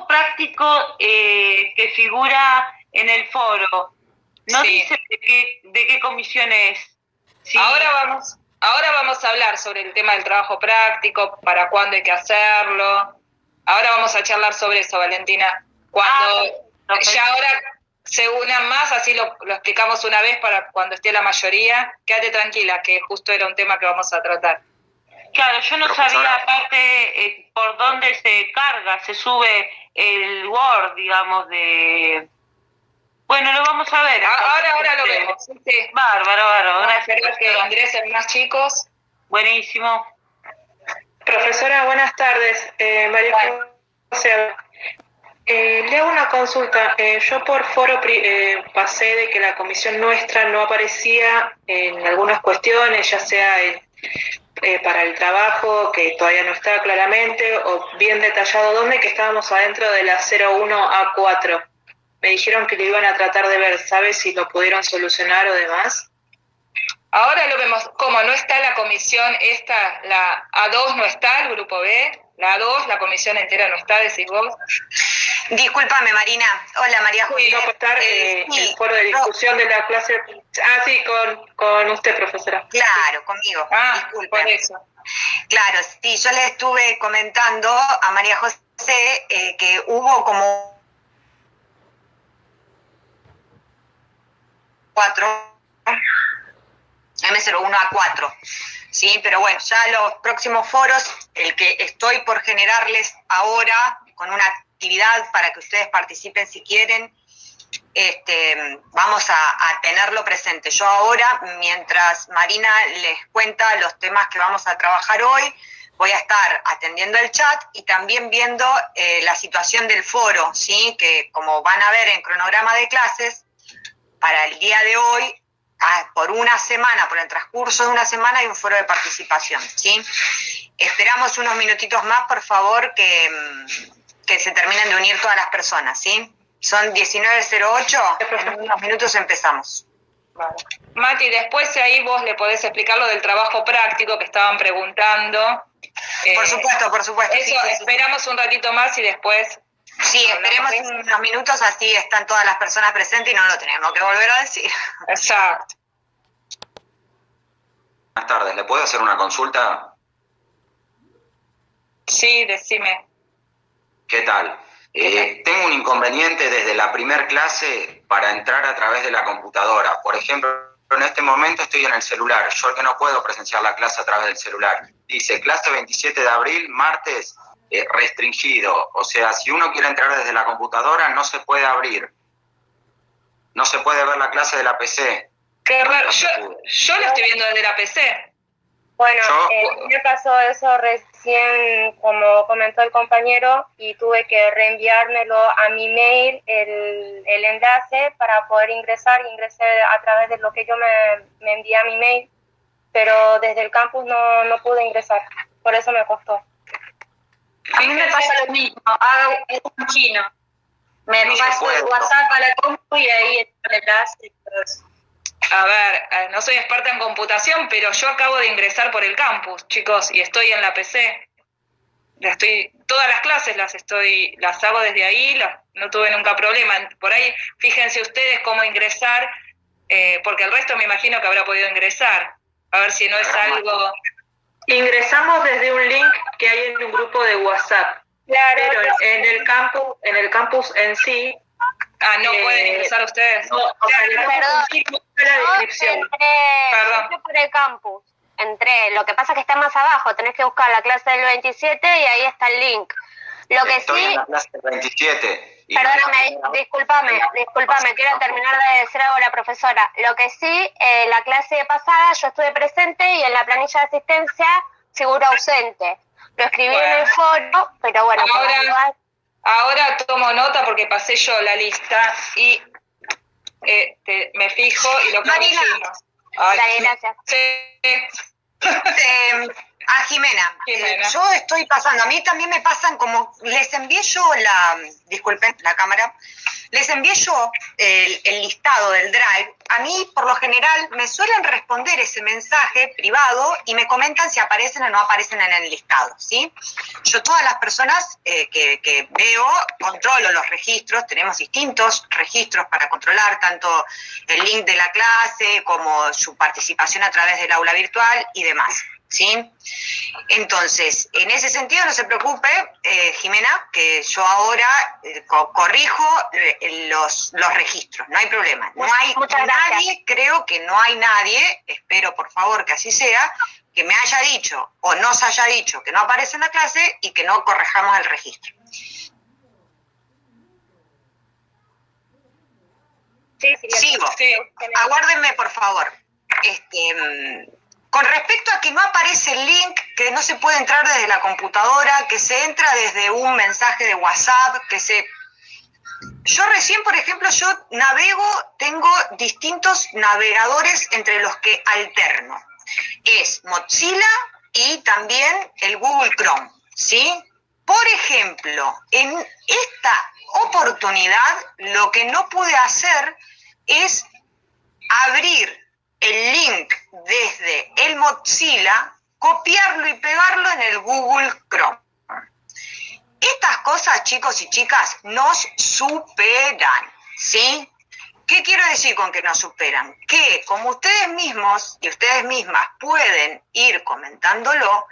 trabajo práctico que figura en el foro, no dice de qué comisión es. Sí. Ahora vamos a hablar sobre el tema del trabajo práctico, para cuándo hay que hacerlo. Ahora vamos a charlar sobre eso, Valentina. Cuando ya ahora se unan más, así lo explicamos una vez para cuando esté la mayoría. Quédate tranquila, que justo era un tema que vamos a tratar. Claro, yo no sabía aparte por dónde se carga, se sube el Word, digamos, de... Bueno, lo vamos a ver. Ahora lo vemos. Sí. Bárbaro. Gracias. Esperar que ingresen más chicos. Buenísimo. Profesora, buenas tardes. María José. Le hago una consulta. Yo por foro pasé de que la comisión nuestra no aparecía en algunas cuestiones, ya sea para el trabajo, que todavía no está claramente, o bien detallado dónde, que estábamos adentro de la 01A4. Me dijeron que lo iban a tratar de ver, ¿sabes si lo pudieron solucionar o demás? Ahora lo vemos, como no está la comisión esta, la A2 no está, el grupo B, la A2, la comisión entera no está, decís vos. Discúlpame, Marina. Hola, María José. Sí, no puede estar el foro de discusión de la clase. Sí, con usted, profesora. Claro, conmigo. Disculpe. Por eso. Claro, sí, yo le estuve comentando a María José que hubo como 4 M01A4, ¿sí? Pero bueno, ya los próximos foros, el que estoy por generarles ahora, con una actividad para que ustedes participen si quieren, vamos a tenerlo presente. Yo ahora, mientras Marina les cuenta los temas que vamos a trabajar hoy, voy a estar atendiendo el chat y también viendo la situación del foro, ¿sí? Que como van a ver en cronograma de clases, para el día de hoy, por una semana, por el transcurso de una semana, hay un foro de participación, ¿sí? Esperamos unos minutitos más, por favor, que se terminen de unir todas las personas, ¿sí? Son 19:08, en unos minutos empezamos. Vale. Mati, después ahí vos le podés explicar lo del trabajo práctico que estaban preguntando. Por supuesto. Eso, sí, esperamos un ratito más y después... Sí, esperemos unos minutos, así están todas las personas presentes y no lo tenemos que volver a decir. Exacto. Buenas tardes, ¿le puedo hacer una consulta? Sí, decime. ¿Qué tal? Tengo un inconveniente desde la primer clase para entrar a través de la computadora. Por ejemplo, en este momento estoy en el celular. Yo que no puedo presenciar la clase a través del celular. Dice, clase 27 de abril, martes, restringido. O sea, si uno quiere entrar desde la computadora, no se puede abrir. No se puede ver la clase de la PC. Qué raro. Yo lo estoy viendo desde la PC. Bueno, me pasó eso recién, como comentó el compañero, y tuve que reenviármelo a mi mail, el enlace para poder ingresar. Ingresé a través de lo que yo me envié a mi mail, pero desde el campus no pude ingresar, por eso me costó. A mí me pasa lo mismo, hago un chino. Me paso el WhatsApp a la compu y ahí está el enlace y todo eso. A ver, no soy experta en computación, pero yo acabo de ingresar por el campus, chicos, y estoy en la PC. Todas las clases las hago desde ahí, no tuve nunca problema. Por ahí, fíjense ustedes cómo ingresar, porque el resto me imagino que habrá podido ingresar. A ver si no es algo... Ingresamos desde un link que hay en un grupo de WhatsApp. Claro. Pero en el campus en sí... ¿no pueden ingresar ustedes? No, perdón. La descripción. Entré por el campus. Lo que pasa es que está más abajo, tenés que buscar la clase del 27 y ahí está el link. Estoy en la clase del 27. Perdóname, discúlpame, quiero terminar de decir algo a la profesora. Lo que sí, la clase pasada yo estuve presente y en la planilla de asistencia figura ausente. Lo escribí en el foro, pero bueno. Ahora tomo nota porque pasé yo la lista y me fijo y lo corregimos. Dale, gracias. A Jimena. Yo estoy pasando, a mí también me pasan como, les envié yo disculpen, la cámara, les envié yo el listado del Drive a mí, por lo general, me suelen responder ese mensaje privado y me comentan si aparecen o no aparecen en el listado, ¿sí? Yo todas las personas que veo, controlo los registros, tenemos distintos registros para controlar tanto el link de la clase como su participación a través del aula virtual y demás, ¿sí? Entonces, en ese sentido no se preocupe, Jimena, que yo ahora corrijo los registros, no hay problema. No hay nadie, creo que no hay nadie, espero por favor que así sea, que me haya dicho o nos haya dicho que no aparece en la clase y que no corrijamos el registro. Sí, sigo, aguárdenme por favor. Con respecto a que no aparece el link, que no se puede entrar desde la computadora, que se entra desde un mensaje de WhatsApp, Yo recién, por ejemplo, yo navego, tengo distintos navegadores entre los que alterno. Es Mozilla y también el Google Chrome, ¿sí? Por ejemplo, en esta oportunidad, lo que no pude hacer es abrir el link desde el Mozilla, copiarlo y pegarlo en el Google Chrome. Estas cosas, chicos y chicas, nos superan, ¿sí? ¿Qué quiero decir con que nos superan? Que como ustedes mismos y ustedes mismas pueden ir comentándolo,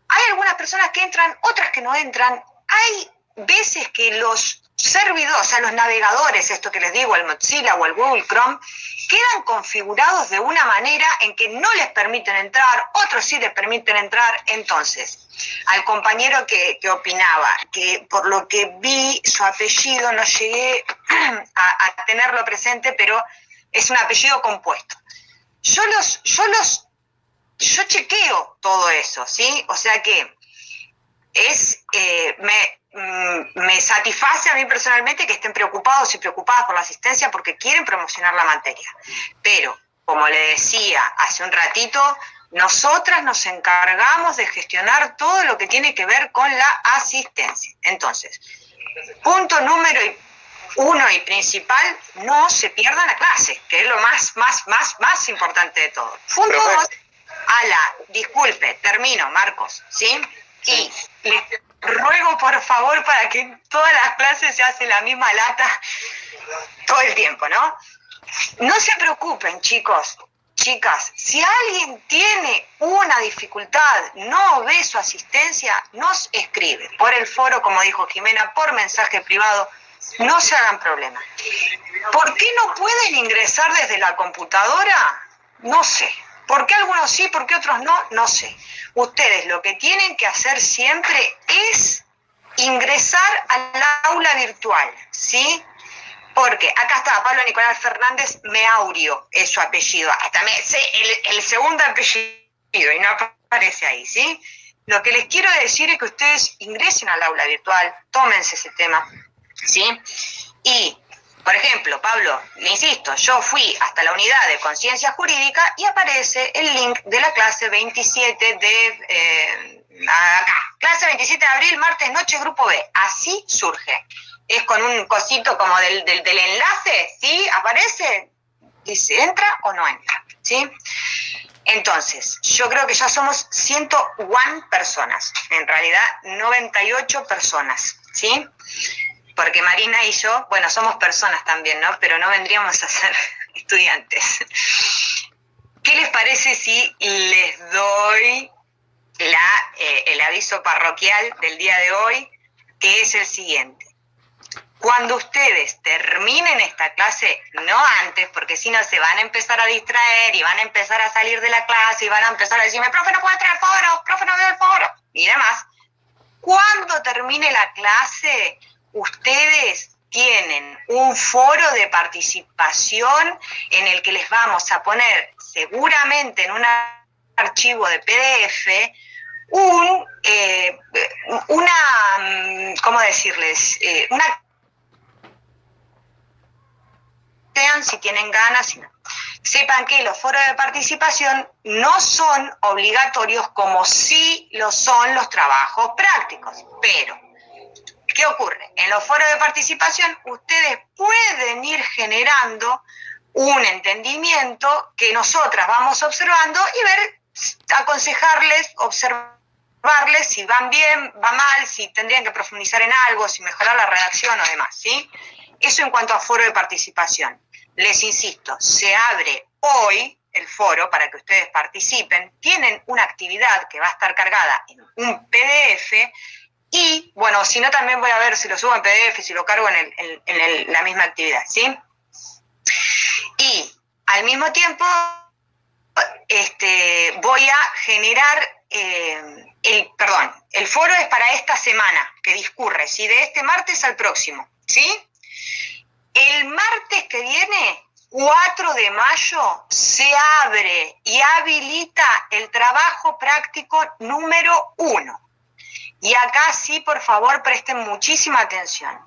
hay algunas personas que entran, otras que no entran. Hay veces que los servidores, o sea, los navegadores, esto que les digo, el Mozilla o el Google Chrome, quedan configurados de una manera en que no les permiten entrar, otros sí les permiten entrar. Entonces, al compañero que opinaba, que por lo que vi su apellido, no llegué a tenerlo presente, pero es un apellido compuesto. Yo chequeo todo eso, ¿sí? O sea que me satisface a mí personalmente que estén preocupados y preocupadas por la asistencia porque quieren promocionar la materia. Pero, como le decía hace un ratito, nosotras nos encargamos de gestionar todo lo que tiene que ver con la asistencia. Entonces, punto número 1 y principal, no se pierdan la clase, que es lo más importante de todo. Punto 2, disculpe, termino, Marcos, ¿sí? Y les ruego por favor para que en todas las clases se hace la misma lata todo el tiempo, ¿no? No se preocupen, chicos, chicas, si alguien tiene una dificultad, no ve su asistencia, nos escribe por el foro, como dijo Jimena, por mensaje privado, no se hagan problema. ¿Por qué no pueden ingresar desde la computadora? No sé. ¿Por qué algunos sí, por qué otros no? No sé. Ustedes lo que tienen que hacer siempre es ingresar al aula virtual, ¿sí? Porque acá está Pablo Nicolás Fernández Meaurio, es su apellido. Hasta me sé el segundo apellido y no aparece ahí, ¿sí? Lo que les quiero decir es que ustedes ingresen al aula virtual, tómense ese tema, ¿sí? Y, por ejemplo, Pablo, le insisto, yo fui hasta la unidad de conciencia jurídica y aparece el link de la clase 27 acá, clase 27 de abril, martes noche, grupo B. Así surge. Es con un cosito como del enlace, ¿sí? Aparece, dice, ¿entra o no entra? ¿Sí? Entonces, yo creo que ya somos 101 personas, en realidad 98 personas, ¿sí? Porque Marina y yo, bueno, somos personas también, ¿no? Pero no vendríamos a ser estudiantes. ¿Qué les parece si les doy el aviso parroquial del día de hoy, que es el siguiente? Cuando ustedes terminen esta clase, no antes, porque si no se van a empezar a distraer y van a empezar a salir de la clase y van a empezar a decirme, profe, no puedo entrar al foro, profe, no veo el foro, y demás. Cuando termine la clase, ustedes tienen un foro de participación en el que les vamos a poner seguramente en un archivo de PDF ¿cómo decirles? Si tienen ganas, si no. Sepan que los foros de participación no son obligatorios como sí lo son los trabajos prácticos, pero ¿qué ocurre? En los foros de participación ustedes pueden ir generando un entendimiento que nosotras vamos observando y ver, aconsejarles, observarles si van bien, va mal, si tendrían que profundizar en algo, si mejorar la redacción o demás, ¿sí? Eso en cuanto a foro de participación. Les insisto, se abre hoy el foro para que ustedes participen. Tienen una actividad que va a estar cargada en un PDF y, bueno, si no también voy a ver si lo subo en PDF, si lo cargo en la misma actividad, ¿sí? Y al mismo tiempo voy a generar, el foro es para esta semana que discurre, ¿sí? De este martes al próximo, ¿sí? El martes que viene, 4 de mayo, se abre y habilita el trabajo práctico número 1. Y acá sí, por favor, presten muchísima atención.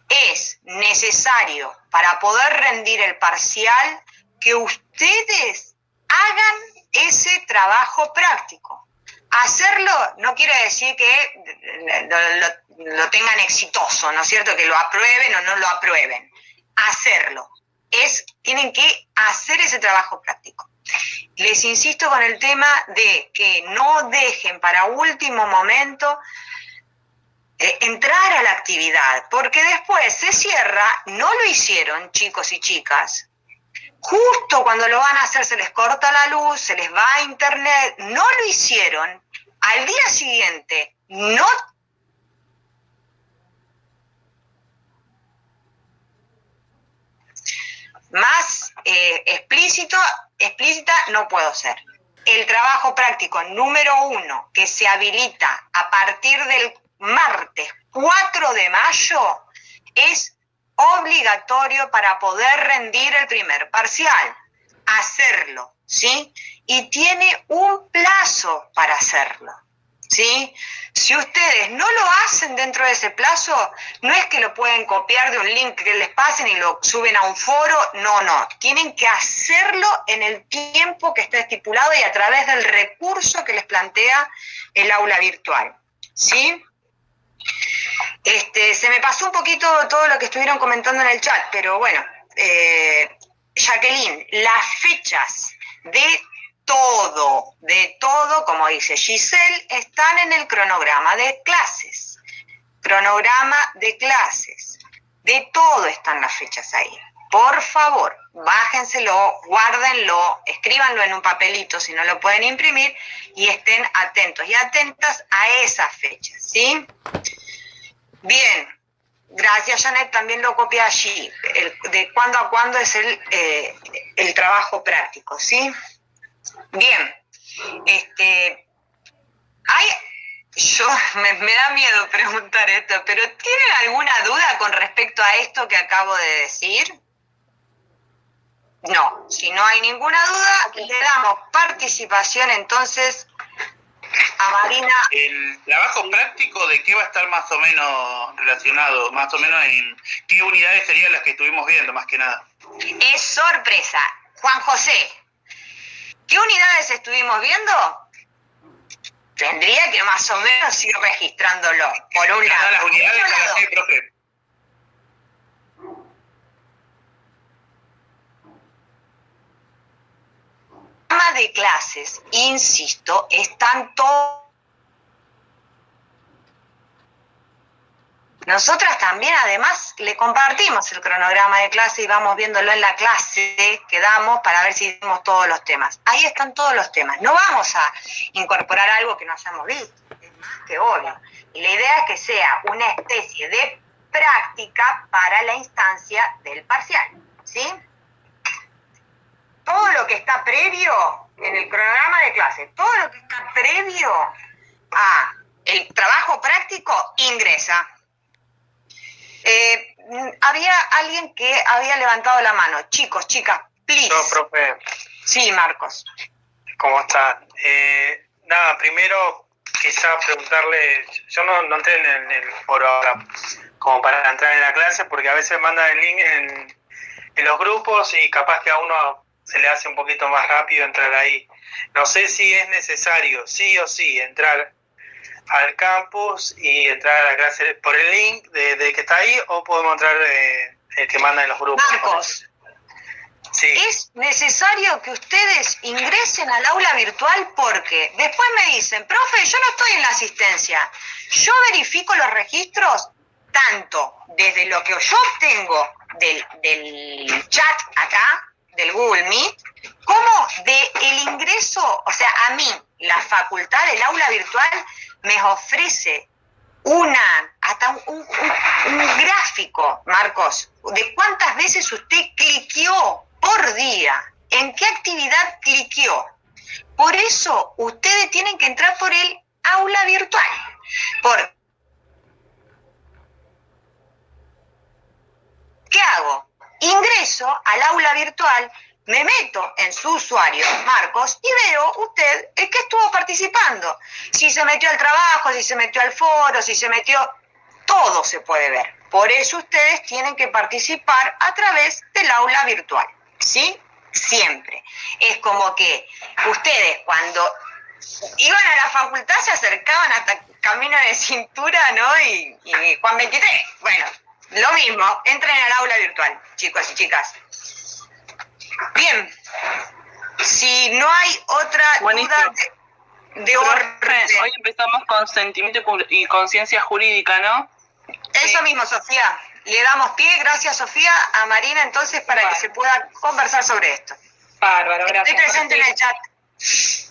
Es necesario, para poder rendir el parcial, que ustedes hagan ese trabajo práctico. Hacerlo no quiere decir que lo tengan exitoso, ¿no es cierto? Que lo aprueben o no lo aprueben. Hacerlo. Tienen que hacer ese trabajo práctico. Les insisto con el tema de que no dejen para último momento entrar a la actividad, porque después se cierra, no lo hicieron, chicos y chicas. Justo cuando lo van a hacer se les corta la luz, se les va a internet, no lo hicieron, al día siguiente no más explícita no puedo ser. El trabajo práctico número 1 que se habilita a partir del martes 4 de mayo es obligatorio para poder rendir el primer parcial. Hacerlo, ¿sí? Y tiene un plazo para hacerlo, ¿sí? Si ustedes no lo hacen dentro de ese plazo, no es que lo pueden copiar de un link que les pasen y lo suben a un foro, no. Tienen que hacerlo en el tiempo que está estipulado y a través del recurso que les plantea el aula virtual, ¿sí? Se me pasó un poquito todo lo que estuvieron comentando en el chat, pero bueno, Jacqueline, las fechas de todo, como dice Giselle, están en el cronograma de clases. De todo están las fechas ahí. Por favor, bájenselo, guárdenlo, escríbanlo en un papelito si no lo pueden imprimir y estén atentos y atentas a esas fechas, ¿sí? Bien, gracias Janet, también lo copié allí, de cuándo a cuándo es el trabajo práctico, ¿sí? Bien, me da miedo preguntar esto, pero ¿tienen alguna duda con respecto a esto que acabo de decir? No, si no hay ninguna duda, le damos participación entonces a Marina. ¿El trabajo práctico de qué va a estar más o menos relacionado? Más o menos en qué unidades serían las que estuvimos viendo, más que nada. Es sorpresa. Juan José, ¿qué unidades estuvimos viendo? Tendría que más o menos ir registrándolo. Por un lado. Las unidades a las que, profe. De clases, insisto, están todos. Nosotras también, además, le compartimos el cronograma de clase y vamos viéndolo en la clase que damos para ver si vemos todos los temas. Ahí están todos los temas. No vamos a incorporar algo que no hayamos visto, es más que obvio. Y la idea es que sea una especie de práctica para la instancia del parcial, ¿sí? Todo lo que está previo en el cronograma de clase, todo lo que está previo a el trabajo práctico ingresa. Había alguien que había levantado la mano. Chicos, chicas, please. No, profe. Sí, Marcos. ¿Cómo está? Nada, primero quizá preguntarle, yo no entré en el foro ahora como para entrar en la clase, porque a veces mandan el link en los grupos y capaz que a uno se le hace un poquito más rápido entrar ahí. No sé si es necesario, sí o sí, entrar al campus y entrar a la clase por el link de que está ahí, o podemos entrar el que manda en los grupos. Marcos, Sí. Es necesario que ustedes ingresen al aula virtual porque después me dicen, profe, yo no estoy en la asistencia. Yo verifico los registros tanto desde lo que yo obtengo del chat acá, del Google Meet, como del ingreso, o sea, a mí, la facultad del aula virtual me ofrece hasta un gráfico, Marcos, de cuántas veces usted cliqueó por día, en qué actividad cliqueó. Por eso ustedes tienen que entrar por el aula virtual. ¿Qué hago? Ingreso al aula virtual, me meto en su usuario, Marcos, y veo usted el que estuvo participando. Si se metió al trabajo, si se metió al foro, si se metió... Todo se puede ver. Por eso ustedes tienen que participar a través del aula virtual, ¿sí? Siempre. Es como que ustedes cuando iban a la facultad se acercaban hasta Camino de Cintura, ¿no? Y Juan 23. Bueno, lo mismo, entren al aula virtual, chicos y chicas. Bien, si no hay otra duda de orden. Hoy empezamos con sentimiento y conciencia jurídica, ¿no? Eso mismo, Sofía. Le damos pie, gracias, Sofía, a Marina entonces para que se pueda conversar sobre esto. Bárbaro, gracias. Estoy presente en el chat.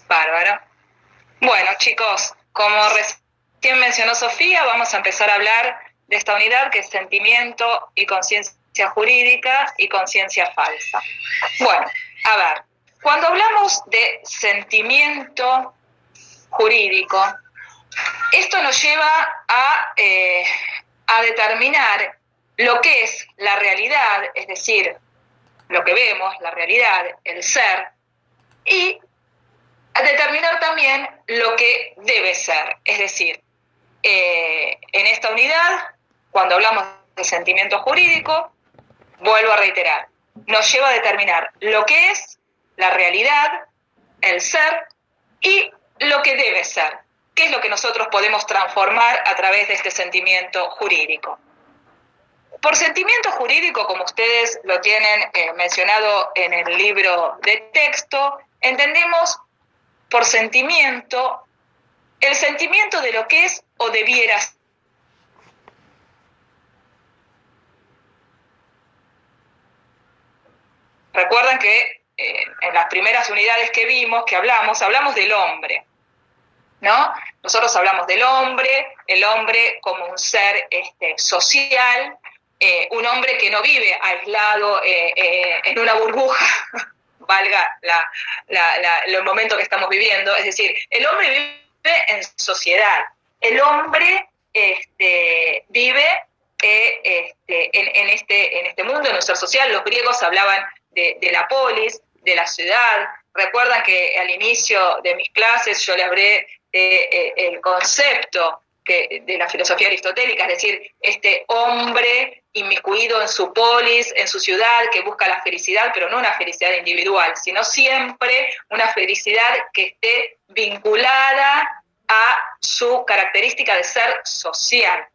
Bárbaro. Bueno, chicos, como recién mencionó Sofía, vamos a empezar a hablar de esta unidad que es sentimiento y conciencia jurídica y conciencia falsa. Bueno, a ver, cuando hablamos de sentimiento jurídico, esto nos lleva a determinar lo que es la realidad, es decir, lo que vemos, la realidad, el ser, y a determinar también lo que debe ser, es decir, en esta unidad, cuando hablamos de sentimiento jurídico, vuelvo a reiterar, nos lleva a determinar lo que es la realidad, el ser y lo que debe ser, qué es lo que nosotros podemos transformar a través de este sentimiento jurídico. Por sentimiento jurídico, como ustedes lo tienen mencionado en el libro de texto, entendemos por sentimiento el sentimiento de lo que es o debiera ser. Recuerdan que en las primeras unidades que vimos, que hablamos del hombre, ¿no? Nosotros hablamos del hombre, el hombre como un ser social, un hombre que no vive aislado en una burbuja, valga el momento que estamos viviendo, es decir, el hombre vive en sociedad, el hombre vive en este mundo, en un ser social. Los griegos hablaban de la polis, de la ciudad. Recuerdan que al inicio de mis clases yo les hablé el concepto de la filosofía aristotélica, es decir, este hombre inmiscuido en su polis, en su ciudad, que busca la felicidad, pero no una felicidad individual, sino siempre una felicidad que esté vinculada a su característica de ser social.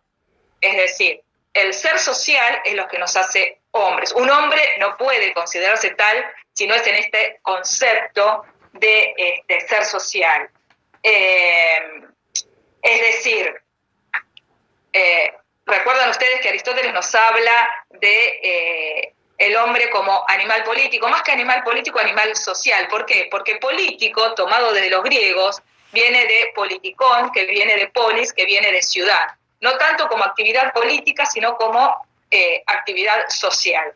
Es decir, el ser social es lo que nos hace hombres. Un hombre no puede considerarse tal si no es en este concepto de ser social. Es decir, recuerdan ustedes que Aristóteles nos habla de el hombre como animal político, más que animal político, animal social. ¿Por qué? Porque político, tomado desde los griegos, viene de politikon, que viene de polis, que viene de ciudad. No tanto como actividad política, sino como actividad social.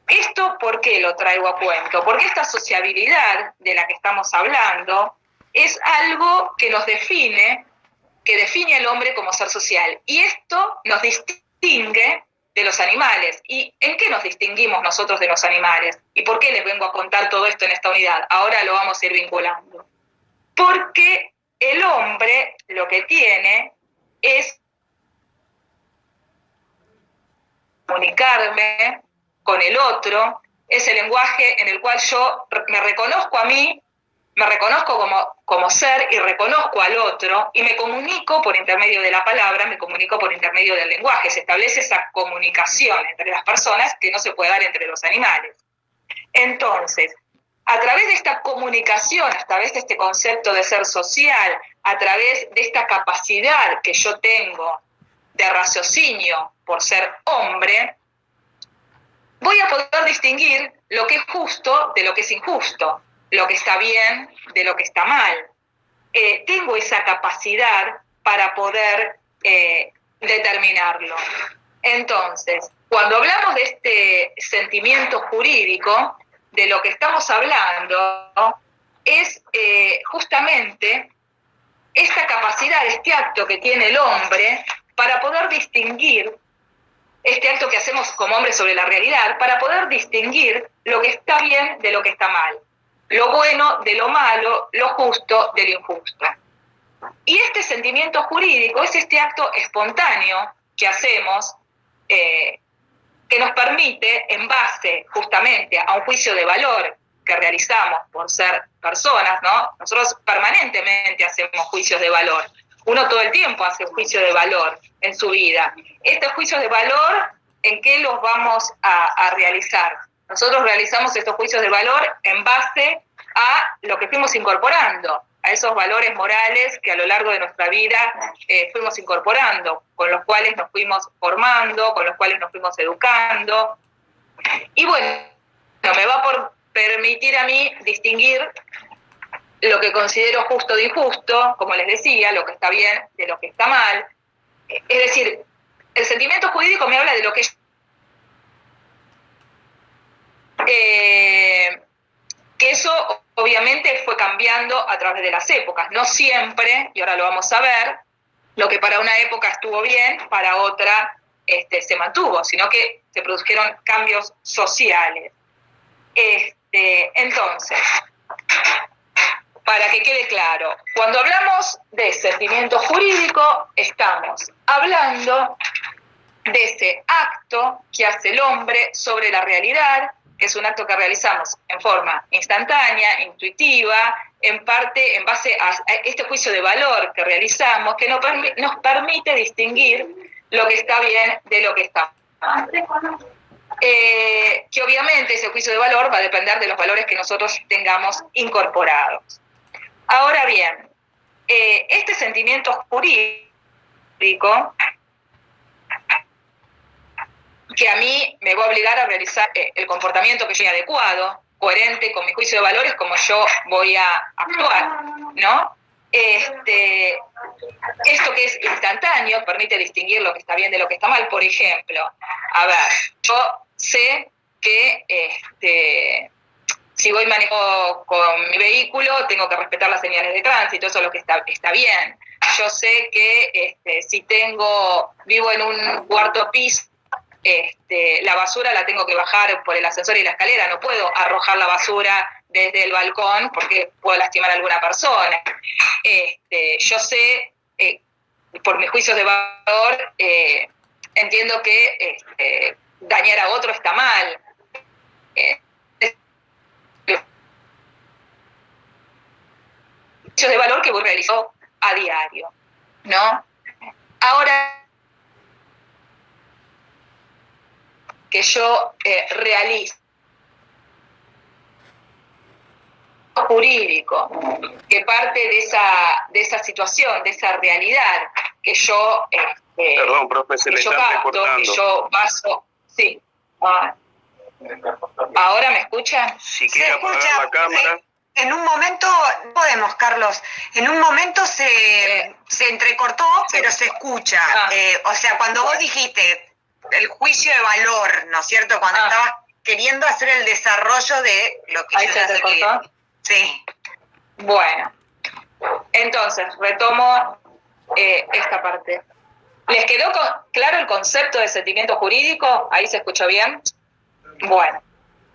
¿Esto por qué lo traigo a cuento? Porque esta sociabilidad de la que estamos hablando es algo que nos define, que define al hombre como ser social. Y esto nos distingue de los animales. ¿Y en qué nos distinguimos nosotros de los animales? ¿Y por qué les vengo a contar todo esto en esta unidad? Ahora lo vamos a ir vinculando. Porque el hombre lo que tiene es comunicarme con el otro, es el lenguaje en el cual yo me reconozco a mí, me reconozco como ser y reconozco al otro y me comunico por intermedio de la palabra, me comunico por intermedio del lenguaje. Se establece esa comunicación entre las personas que no se puede dar entre los animales. Entonces, a través de esta comunicación, a través de este concepto de ser social, a través de esta capacidad que yo tengo de raciocinio por ser hombre, voy a poder distinguir lo que es justo de lo que es injusto, lo que está bien de lo que está mal. Tengo esa capacidad para poder determinarlo. Entonces, cuando hablamos de este sentimiento jurídico, de lo que estamos hablando es justamente esta capacidad, este acto que tiene el hombre para poder distinguir, este acto que hacemos como hombres sobre la realidad, para poder distinguir lo que está bien de lo que está mal, lo bueno de lo malo, lo justo de lo injusto. Y este sentimiento jurídico es este acto espontáneo que hacemos, que nos permite, en base justamente a un juicio de valor que realizamos por ser personas, ¿no? Nosotros permanentemente hacemos juicios de valor. Uno todo el tiempo hace un juicio de valor en su vida. Estos juicios de valor, ¿en qué los vamos a realizar? Nosotros realizamos estos juicios de valor en base a lo que fuimos incorporando, a esos valores morales que a lo largo de nuestra vida fuimos incorporando, con los cuales nos fuimos formando, con los cuales nos fuimos educando. Y bueno, me va por permitir a mí distinguir lo que considero justo de injusto, como les decía, lo que está bien de lo que está mal. Es decir, el sentimiento jurídico me habla de lo que que eso obviamente fue cambiando a través de las épocas. No siempre, y ahora lo vamos a ver, lo que para una época estuvo bien, para otra se mantuvo, sino que se produjeron cambios sociales. Entonces, para que quede claro, cuando hablamos de sentimiento jurídico, estamos hablando de ese acto que hace el hombre sobre la realidad, que es un acto que realizamos en forma instantánea, intuitiva, en parte en base a este juicio de valor que realizamos, que nos permite distinguir lo que está bien de lo que está mal. Que obviamente ese juicio de valor va a depender de los valores que nosotros tengamos incorporados. Ahora bien, este sentimiento jurídico que a mí me va a obligar a realizar el comportamiento que sea adecuado, coherente con mi juicio de valores, como yo voy a actuar, ¿no? Esto que es instantáneo permite distinguir lo que está bien de lo que está mal. Por ejemplo, a ver, yo sé que si voy manejo con mi vehículo, tengo que respetar las señales de tránsito, eso es lo que está bien. Yo sé que si vivo en un cuarto piso, la basura la tengo que bajar por el ascensor y la escalera, no puedo arrojar la basura desde el balcón porque puedo lastimar a alguna persona. Yo sé, por mis juicios de valor, entiendo que dañar a otro está mal. Juicios de valor que voy realizando a diario, ¿no? Ahora, que yo realizo jurídico, que parte de esa situación, de esa realidad que yo perdón, profe, se le yo están capto, recortando. que yo baso, sí. ¿Ahora me escuchan? Si quiere apagar la cámara. En un momento, podemos, Carlos, en un momento se entrecortó, pero se escucha. O sea, cuando vos dijiste el juicio de valor, ¿no es cierto? Cuando estabas queriendo hacer el desarrollo de lo que ¿Ahí se entrecortó? Sí. Bueno, entonces, retomo esta parte. ¿Les quedó claro el concepto de sentimiento jurídico? ¿Ahí se escuchó bien? Bueno,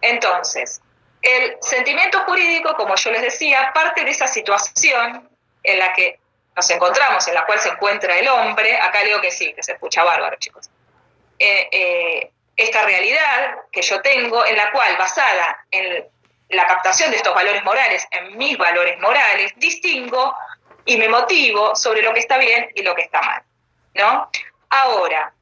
entonces, el sentimiento jurídico, como yo les decía, parte de esa situación en la que nos encontramos, en la cual se encuentra el hombre. Acá leo que sí, que se escucha bárbaro, chicos. Esta realidad que yo tengo, en la cual, basada en la captación de estos valores morales, en mis valores morales, distingo y me motivo sobre lo que está bien y lo que está mal, ¿no? Ahora,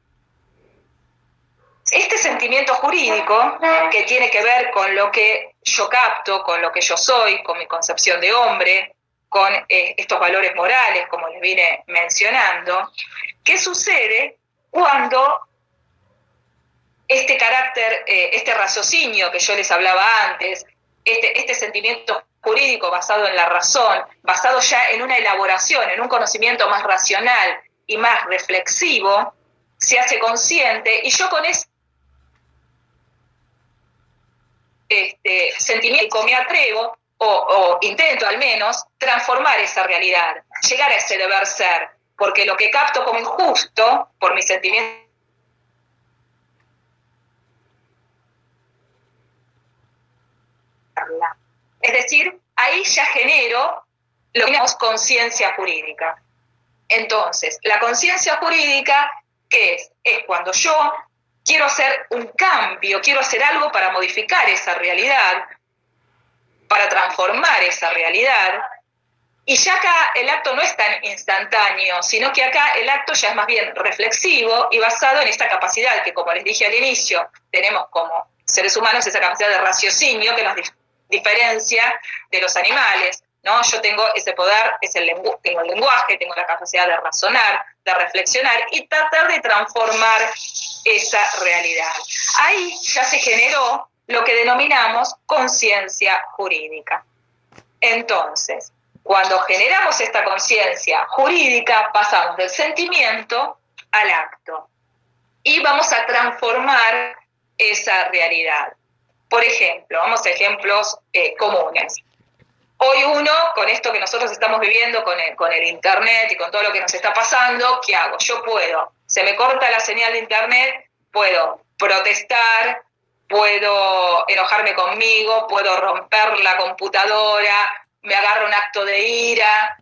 este sentimiento jurídico, que tiene que ver con lo que yo capto, con lo que yo soy, con mi concepción de hombre, con estos valores morales, como les vine mencionando, ¿qué sucede cuando este carácter, este raciocinio que yo les hablaba antes, este sentimiento jurídico basado en la razón, basado ya en una elaboración, en un conocimiento más racional y más reflexivo, se hace consciente, y yo con ese sentimiento me atrevo, o intento al menos, transformar esa realidad, llegar a ese deber ser, porque lo que capto como injusto, por mi sentimiento, es decir, ahí ya genero lo que llamamos conciencia jurídica. Entonces, la conciencia jurídica, ¿qué es? Es cuando yo quiero hacer un cambio, quiero hacer algo para modificar esa realidad, para transformar esa realidad, y ya acá el acto no es tan instantáneo, sino que acá el acto ya es más bien reflexivo y basado en esta capacidad que, como les dije al inicio, tenemos como seres humanos, esa capacidad de raciocinio que nos diferencia de los animales, ¿no? Yo tengo ese poder, tengo el lenguaje, tengo la capacidad de razonar, de reflexionar y tratar de transformar esa realidad. Ahí ya se generó lo que denominamos conciencia jurídica. Entonces, cuando generamos esta conciencia jurídica, pasamos del sentimiento al acto y vamos a transformar esa realidad. Por ejemplo, vamos a ejemplos comunes. Hoy uno, con esto que nosotros estamos viviendo, con el internet y con todo lo que nos está pasando, ¿qué hago? Yo puedo, se me corta la señal de internet, puedo protestar, puedo enojarme conmigo, puedo romper la computadora, me agarro un acto de ira,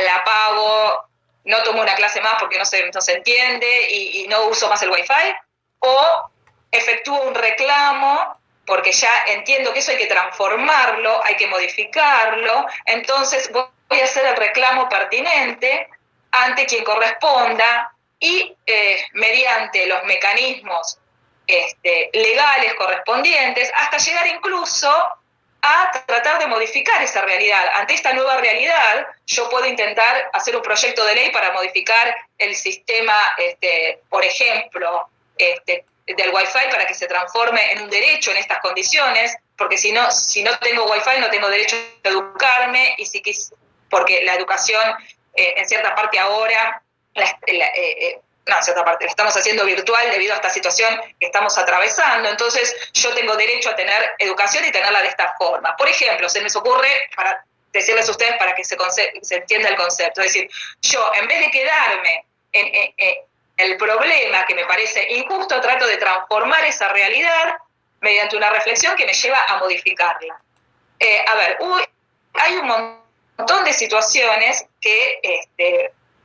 la apago, no tomo una clase más porque no se entiende y no uso más el wifi, o efectúo un reclamo porque ya entiendo que eso hay que transformarlo, hay que modificarlo, entonces voy a hacer el reclamo pertinente ante quien corresponda y mediante los mecanismos legales correspondientes, hasta llegar incluso a tratar de modificar esa realidad. Ante esta nueva realidad, yo puedo intentar hacer un proyecto de ley para modificar el sistema, por ejemplo, del Wi-Fi para que se transforme en un derecho en estas condiciones, porque si no tengo Wi-Fi no tengo derecho a educarme, porque la educación en cierta parte ahora, en cierta parte la estamos haciendo virtual debido a esta situación que estamos atravesando, entonces yo tengo derecho a tener educación y tenerla de esta forma. Por ejemplo, se me ocurre, para decirles a ustedes para que se entienda el concepto, es decir, yo en vez de quedarme en el problema que me parece injusto, trato de transformar esa realidad mediante una reflexión que me lleva a modificarla. Hay un montón de situaciones que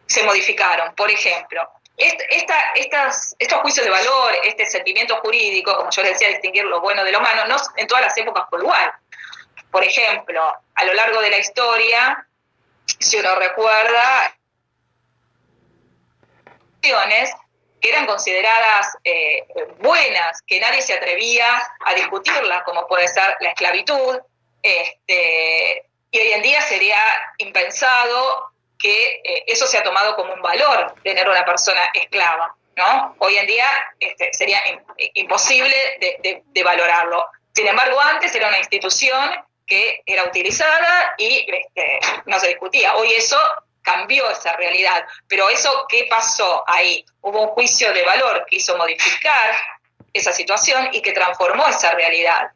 se modificaron. Por ejemplo, estos juicios de valor, este sentimiento jurídico, como yo les decía, distinguir lo bueno de lo malo, no en todas las épocas fue igual. Por ejemplo, a lo largo de la historia, si uno recuerda, que eran consideradas buenas, que nadie se atrevía a discutirlas, como puede ser la esclavitud, y hoy en día sería impensado que eso se ha tomado como un valor, tener una persona esclava, ¿no? Hoy en día sería imposible de valorarlo. Sin embargo, antes era una institución que era utilizada y no se discutía. Hoy eso cambió esa realidad, pero eso, ¿qué pasó ahí? Hubo un juicio de valor que hizo modificar esa situación y que transformó esa realidad.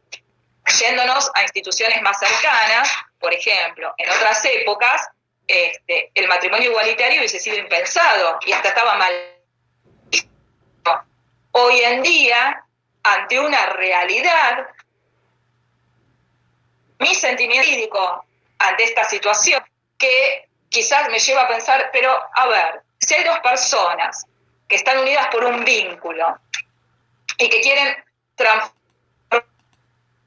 Yéndonos a instituciones más cercanas, por ejemplo, en otras épocas, el matrimonio igualitario hubiese sido impensado y hasta estaba mal. Hoy en día, ante una realidad, mi sentimiento jurídico ante esta situación, que quizás me lleva a pensar, pero a ver, si hay dos personas que están unidas por un vínculo y que quieren transformar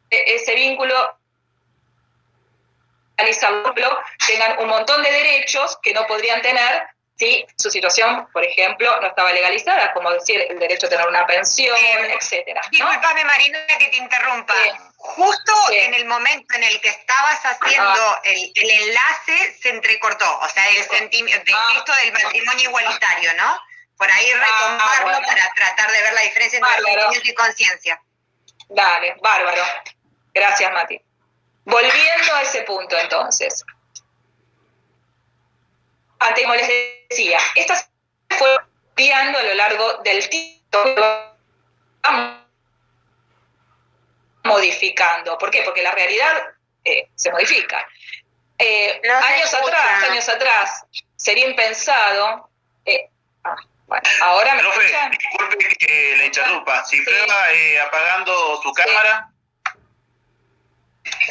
ese vínculo, tengan un montón de derechos que no podrían tener si su situación, por ejemplo, no estaba legalizada, como decir el derecho a tener una pensión, etcétera, ¿no? Disculpame, Marina, que te interrumpa. Justo en el momento en el que estabas haciendo el enlace, se entrecortó. O sea, esto del matrimonio igualitario, ¿no? Por ahí retomarlo para tratar de ver la diferencia entre sentimiento y conciencia. Dale, bárbaro. Gracias, Mati. Volviendo a ese punto, entonces. Antes, como les decía, esta fue cambiando a lo largo del tiempo, modificando. ¿Por qué? Porque la realidad se modifica. Años atrás, sería impensado. Bueno, ahora me Profe, escuchan. disculpe que le interrumpa. Si prueba apagando su cámara.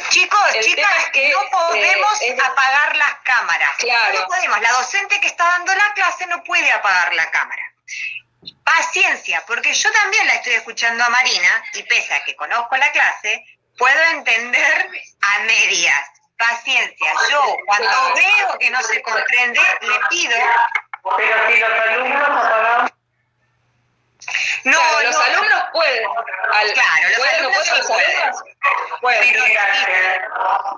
Chicos, chicas, no podemos apagar las cámaras. Claro. No podemos. La docente que está dando la clase no puede apagar la cámara. Paciencia, porque yo también la estoy escuchando a Marina y pese a que conozco la clase, puedo entender a medias. Paciencia. Yo, cuando veo que no se comprende, le pido... Pero si los alumnos apagamos... No, los alumnos pueden. Claro, los alumnos pueden.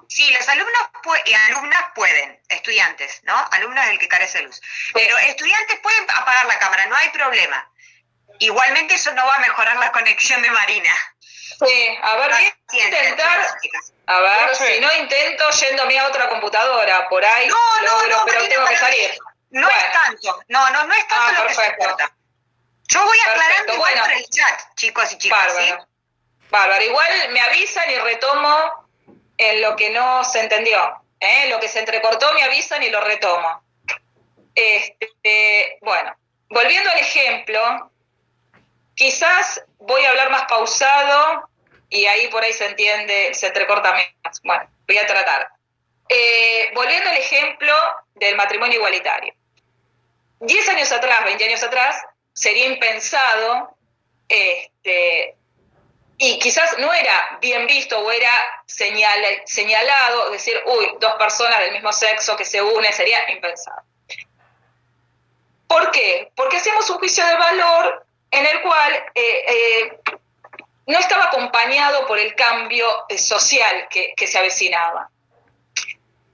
Sí, los alumnos y alumnas pueden, estudiantes, ¿no? Alumnos es el que carece de luz. Pero estudiantes pueden apagar la cámara, no hay problema. Igualmente eso no va a mejorar la conexión de Marina. Sí, a ver, voy a intentar. A ver, si no intento yéndome a otra computadora, por ahí logro, pero tengo que salir. No es tanto, no es tanto lo que se importa. Yo voy aclarando igual por el chat, chicos y chicas, bárbaro, ¿sí? Bárbaro, igual me avisan y retomo en lo que no se entendió. Lo que se entrecortó me avisan y lo retomo. Bueno, volviendo al ejemplo, quizás voy a hablar más pausado y ahí por ahí se entiende, se entrecorta menos. Bueno, voy a tratar. Volviendo al ejemplo del matrimonio igualitario. 10 años atrás, 20 años atrás, sería impensado, y quizás no era bien visto o era señalado, decir, uy, dos personas del mismo sexo que se unen, sería impensado. ¿Por qué? Porque hacemos un juicio de valor en el cual no estaba acompañado por el cambio social que se avecinaba.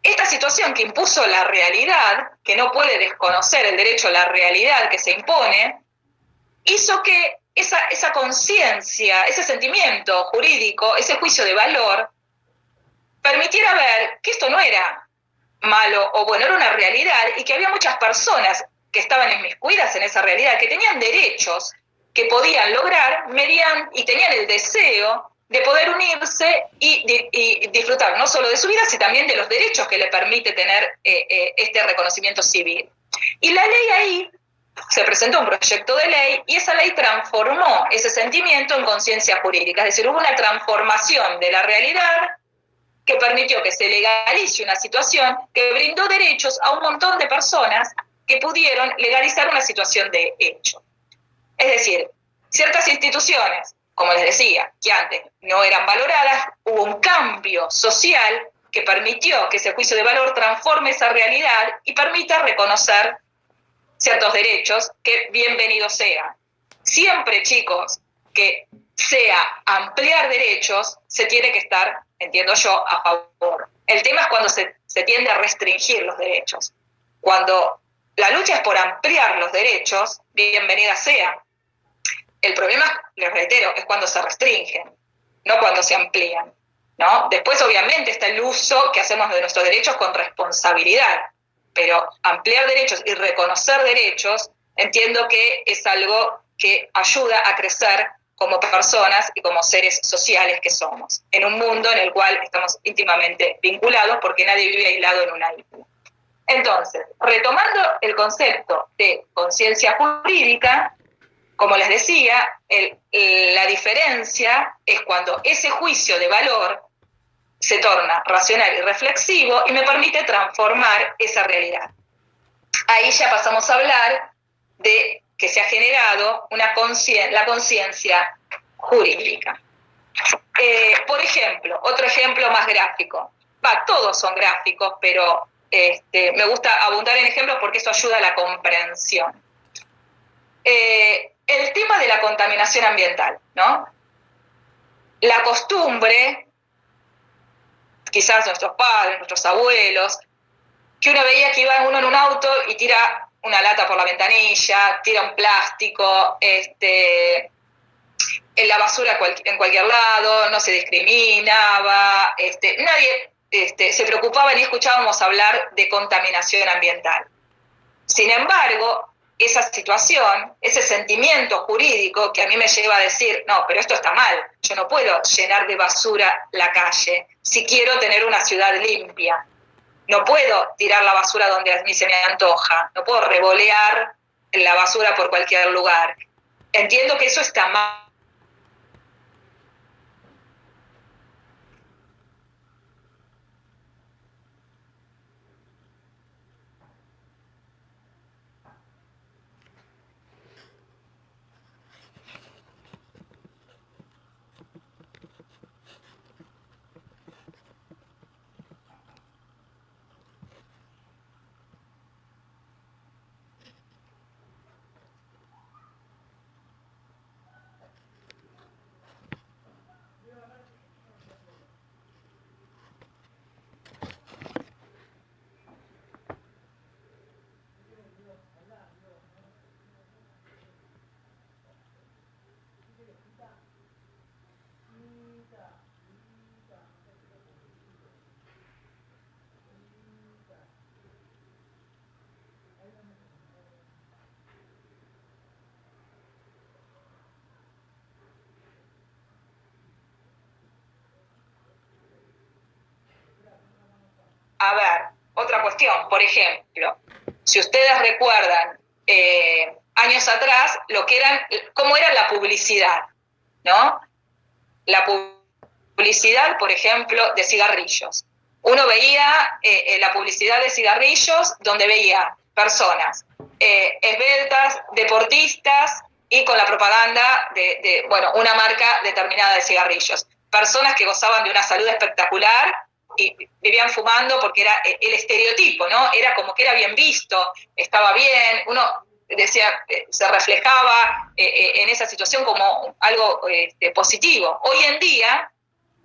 Esta situación que impuso la realidad, que no puede desconocer el derecho a la realidad que se impone, hizo que esa conciencia, ese sentimiento jurídico, ese juicio de valor, permitiera ver que esto no era malo o bueno, era una realidad y que había muchas personas que estaban inmiscuidas en esa realidad, que tenían derechos que podían lograr y tenían el deseo de poder unirse y disfrutar no solo de su vida, sino también de los derechos que le permite tener este reconocimiento civil. Y la ley ahí, se presentó un proyecto de ley y esa ley transformó ese sentimiento en conciencia jurídica, es decir, hubo una transformación de la realidad que permitió que se legalice una situación que brindó derechos a un montón de personas que pudieron legalizar una situación de hecho. Es decir, ciertas instituciones, como les decía, que antes no eran valoradas, hubo un cambio social que permitió que ese juicio de valor transforme esa realidad y permita reconocer ciertos derechos que bienvenidos sean. Siempre, chicos, que sea ampliar derechos, se tiene que estar, entiendo yo, a favor. El tema es cuando se tiende a restringir los derechos. Cuando la lucha es por ampliar los derechos, bienvenida sea. El problema, les reitero, es cuando se restringen, no cuando se amplían, ¿no? Después, obviamente, está el uso que hacemos de nuestros derechos con responsabilidad, pero ampliar derechos y reconocer derechos, entiendo que es algo que ayuda a crecer como personas y como seres sociales que somos, en un mundo en el cual estamos íntimamente vinculados porque nadie vive aislado en una isla. Entonces, retomando el concepto de conciencia jurídica, como les decía, la diferencia es cuando ese juicio de valor se torna racional y reflexivo y me permite transformar esa realidad. Ahí ya pasamos a hablar de que se ha generado la conciencia jurídica. Por ejemplo, otro ejemplo más gráfico. Todos son gráficos, pero me gusta abundar en ejemplos porque eso ayuda a la comprensión. El tema de la contaminación ambiental, ¿no? La costumbre, quizás nuestros padres, nuestros abuelos, que uno veía que iba uno en un auto y tira una lata por la ventanilla, tira un plástico, en la basura en cualquier lado, no se discriminaba, nadie se preocupaba ni escuchábamos hablar de contaminación ambiental. Sin embargo, esa situación, ese sentimiento jurídico que a mí me lleva a decir, no, pero esto está mal, yo no puedo llenar de basura la calle si quiero tener una ciudad limpia. No puedo tirar la basura donde a mí se me antoja, no puedo revolear la basura por cualquier lugar. Entiendo que eso está mal. A ver, otra cuestión, por ejemplo, si ustedes recuerdan años atrás cómo era la publicidad, ¿no? La publicidad, por ejemplo, de cigarrillos. Uno veía la publicidad de cigarrillos donde veía personas esbeltas, deportistas y con la propaganda de una marca determinada de cigarrillos. Personas que gozaban de una salud espectacular y vivían fumando porque era el estereotipo, ¿no? Era como que era bien visto, estaba bien, uno decía, se reflejaba en esa situación como algo positivo. Hoy en día,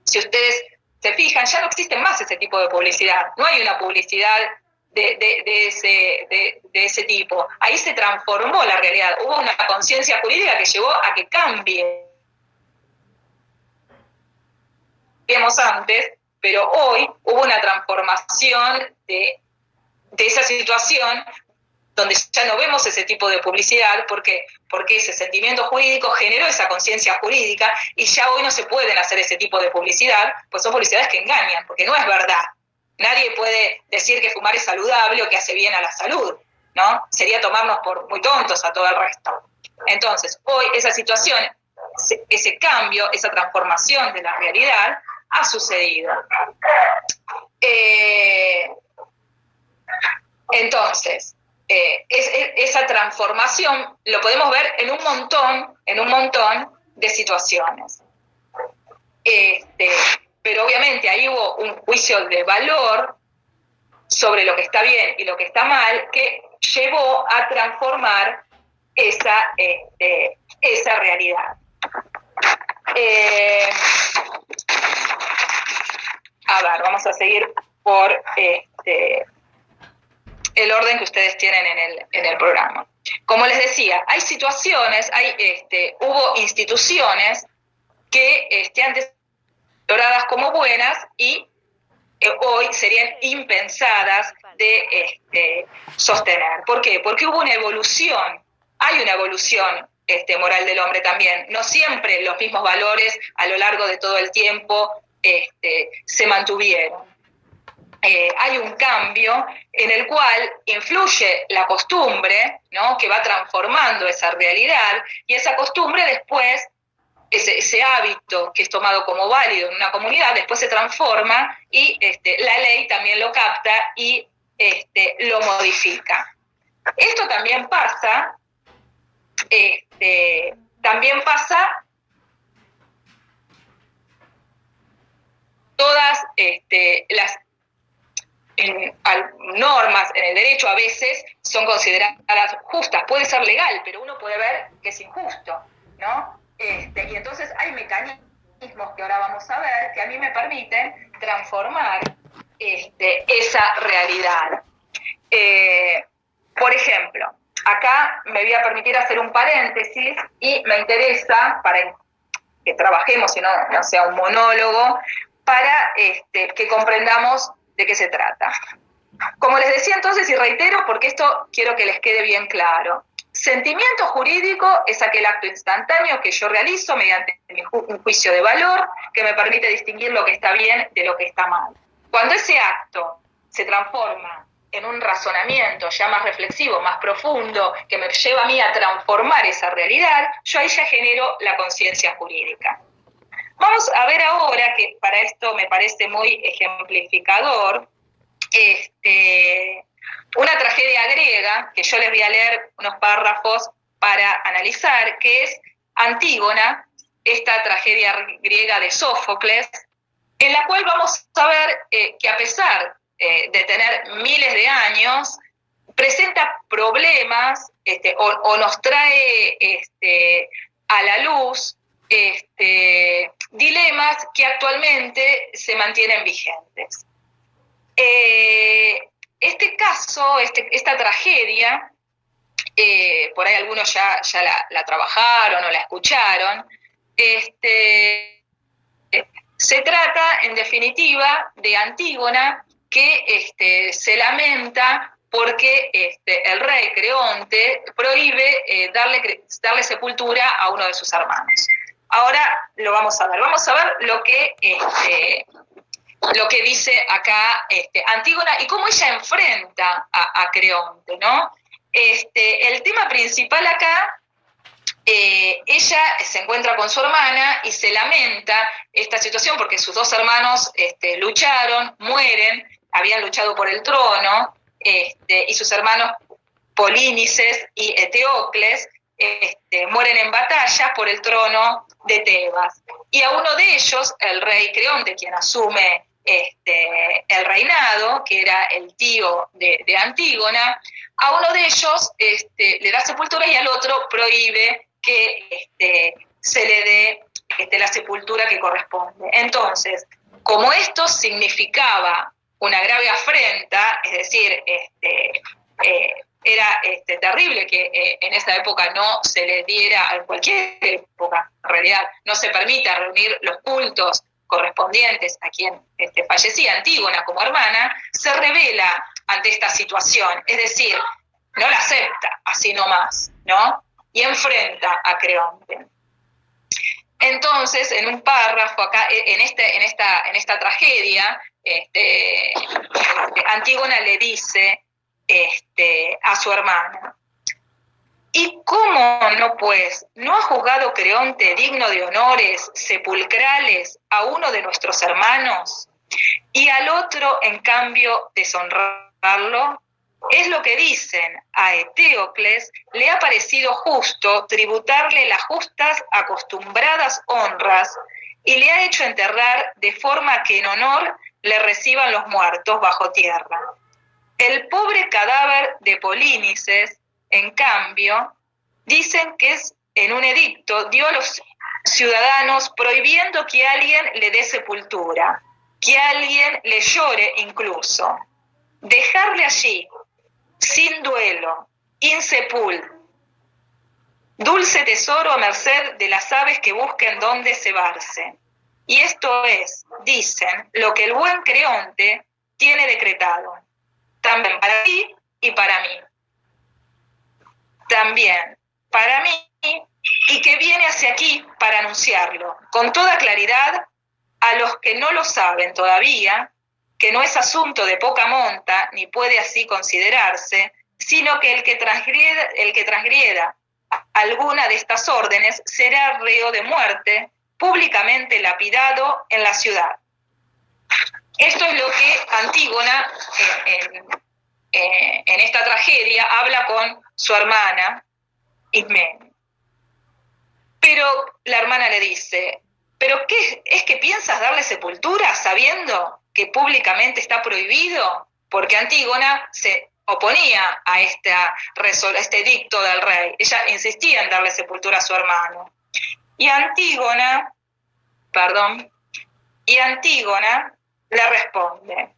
si ustedes se fijan, ya no existen más ese tipo de publicidad, no hay una publicidad de ese tipo. Ahí se transformó la realidad, hubo una conciencia jurídica que llevó a que cambie. Vimos antes, pero hoy hubo una transformación de esa situación donde ya no vemos ese tipo de publicidad. ¿Por qué? Porque ese sentimiento jurídico generó esa conciencia jurídica y ya hoy no se pueden hacer ese tipo de publicidad, pues son publicidades que engañan, porque no es verdad. Nadie puede decir que fumar es saludable o que hace bien a la salud, ¿no? Sería tomarnos por muy tontos a todo el resto. Entonces, hoy esa situación, ese cambio, esa transformación de la realidad ha sucedido. Entonces, esa transformación lo podemos ver en un montón de situaciones. Pero obviamente ahí hubo un juicio de valor sobre lo que está bien y lo que está mal que llevó a transformar esa realidad. A ver, vamos a seguir por el orden que ustedes tienen en el programa. Como les decía, hay situaciones, hubo instituciones que antes valoradas como buenas y hoy serían impensadas de sostener. ¿Por qué? Porque hubo una evolución, hay una evolución moral del hombre también. No siempre los mismos valores a lo largo de todo el tiempo se mantuvieron. Hay un cambio en el cual influye la costumbre, ¿no? Que va transformando esa realidad, y esa costumbre después, ese hábito que es tomado como válido en una comunidad, después se transforma y la ley también lo capta y lo modifica. Esto también pasa, todas las normas en el derecho a veces son consideradas justas, puede ser legal, pero uno puede ver que es injusto, ¿no? Y entonces hay mecanismos que ahora vamos a ver que a mí me permiten transformar esa realidad. Por ejemplo, acá me voy a permitir hacer un paréntesis y me interesa, para que trabajemos y no sea un monólogo, para que comprendamos de qué se trata. Como les decía entonces, y reitero, porque esto quiero que les quede bien claro, sentimiento jurídico es aquel acto instantáneo que yo realizo mediante un juicio de valor que me permite distinguir lo que está bien de lo que está mal. Cuando ese acto se transforma en un razonamiento ya más reflexivo, más profundo, que me lleva a mí a transformar esa realidad, yo ahí ya genero la conciencia jurídica. Vamos a ver ahora, que para esto me parece muy ejemplificador, una tragedia griega, que yo les voy a leer unos párrafos para analizar, que es Antígona, esta tragedia griega de Sófocles, en la cual vamos a ver que a pesar de tener miles de años, presenta problemas o nos trae a la luz dilemas que actualmente se mantienen vigentes. Este caso, esta tragedia, por ahí algunos ya la trabajaron o la escucharon, se trata, en definitiva, de Antígona, que se lamenta porque el rey Creonte prohíbe darle sepultura a uno de sus hermanos. Ahora lo vamos a ver. Vamos a ver lo que dice acá Antígona y cómo ella enfrenta a Creonte, ¿no? El tema principal acá, ella se encuentra con su hermana y se lamenta esta situación porque sus dos hermanos lucharon, mueren, habían luchado por el trono, y sus hermanos Polínices y Eteocles mueren en batalla por el trono de Tebas. Y a uno de ellos, el rey Creonte, quien asume el reinado, que era el tío de Antígona, a uno de ellos le da sepultura y al otro prohíbe que se le dé la sepultura que corresponde. Entonces, como esto significaba una grave afrenta, es decir, era terrible que en esa época no se le diera, en cualquier época, en realidad, no se permita reunir los cultos correspondientes a quien fallecía, Antígona como hermana, se revela ante esta situación, es decir, no la acepta así nomás, ¿no? Y enfrenta a Creonte. Entonces, en un párrafo acá, en esta tragedia, Antígona le dice a su hermana: ¿y cómo no, pues, no ha juzgado Creonte digno de honores sepulcrales a uno de nuestros hermanos, y al otro, en cambio, deshonrarlo? Es lo que dicen: a Eteocles le ha parecido justo tributarle las justas acostumbradas honras, y le ha hecho enterrar de forma que en honor le reciban los muertos bajo tierra. El pobre cadáver de Polínices, en cambio, dicen que es en un edicto dio a los ciudadanos prohibiendo que alguien le dé sepultura, que alguien le llore incluso. Dejarle allí, sin duelo, insepul, dulce tesoro a merced de las aves que busquen dónde cebarse. Y esto es, dicen, lo que el buen Creonte tiene decretado, también para ti y para mí. También para mí, y que viene hacia aquí para anunciarlo con toda claridad a los que no lo saben todavía, que no es asunto de poca monta, ni puede así considerarse, sino que el que transgreda alguna de estas órdenes será reo de muerte, públicamente lapidado en la ciudad. Esto es lo que Antígona, en esta tragedia, habla con su hermana Ismene. Pero la hermana le dice: ¿pero qué es que piensas darle sepultura sabiendo que públicamente está prohibido? porque Antígona se oponía a este dicto del rey. Ella insistía en darle sepultura a su hermano. Y Antígona le responde: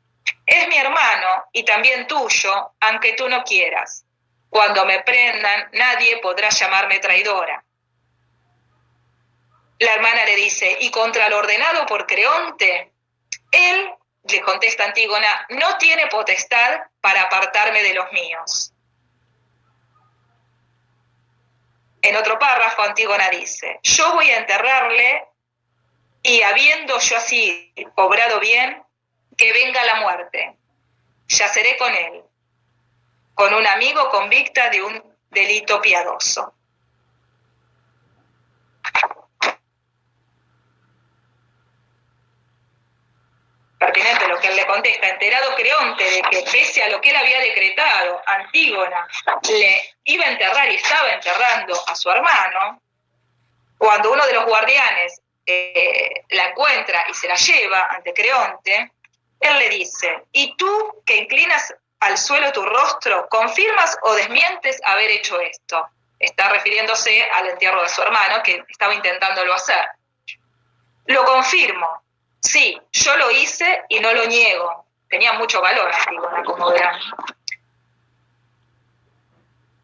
es mi hermano y también tuyo, aunque tú no quieras. Cuando me prendan, nadie podrá llamarme traidora. La hermana le dice: ¿y contra lo ordenado por Creonte? Él, le contesta Antígona, no tiene potestad para apartarme de los míos. En otro párrafo, Antígona dice: yo voy a enterrarle y habiendo yo así obrado bien, que venga la muerte. Yaceré con él, con un amigo convicta de un delito piadoso. Pertinente lo que él le contesta: enterado Creonte de que pese a lo que él había decretado, Antígona le iba a enterrar y estaba enterrando a su hermano, cuando uno de los guardianes la encuentra y se la lleva ante Creonte, él le dice: ¿y tú que inclinas al suelo tu rostro, confirmas o desmientes haber hecho esto? Está refiriéndose al entierro de su hermano, que estaba intentándolo hacer. Lo confirmo. Sí, yo lo hice y no lo niego. Tenía mucho valor Antígona, como verán.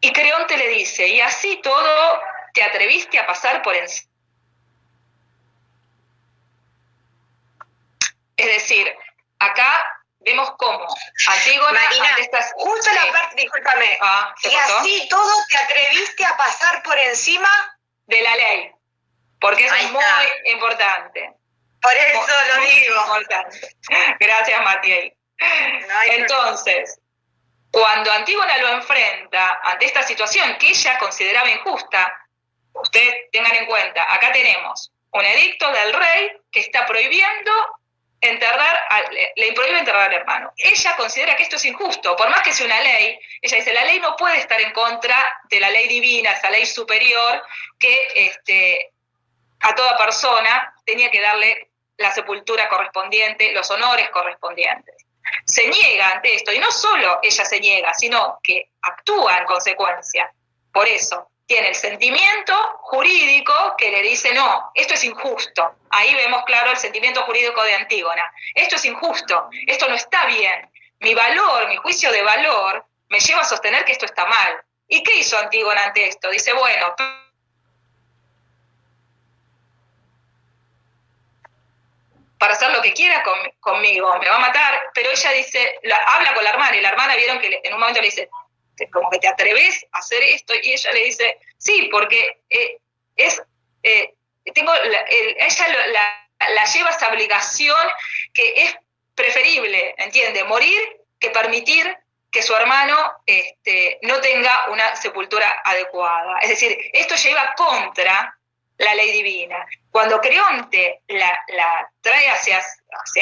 Y Creonte le dice: y así todo te atreviste a pasar por encima. Es decir, acá vemos cómo Antígona... Marina, justo la parte, discúlpame, y así todo te atreviste a pasar por encima de la ley, porque eso es muy importante. Por eso lo digo. Importante. Gracias, Matiei. Entonces, cuando Antígona lo enfrenta ante esta situación que ella consideraba injusta, ustedes tengan en cuenta, acá tenemos un edicto del rey que está prohibiendo le prohíbe enterrar al hermano. Ella considera que esto es injusto, por más que sea una ley. Ella dice: la ley no puede estar en contra de la ley divina, esa ley superior que a toda persona tenía que darle la sepultura correspondiente, los honores correspondientes. Se niega ante esto, y no solo ella se niega, sino que actúa en consecuencia. Por eso tiene el sentimiento jurídico que le dice: no, esto es injusto. Ahí vemos claro el sentimiento jurídico de Antígona. Esto es injusto, esto no está bien. Mi valor, mi juicio de valor, me lleva a sostener que esto está mal. ¿Y qué hizo Antígona ante esto? Dice: bueno, para hacer lo que quiera conmigo, me va a matar, pero ella dice, habla con la hermana, y la hermana vieron que en un momento le dice, como que te atreves a hacer esto, y ella le dice, sí, porque ella la lleva a esa obligación que es preferible, ¿entiende? Morir que permitir que su hermano no tenga una sepultura adecuada. Es decir, esto lleva contra la ley divina. Cuando Creonte la trae hacia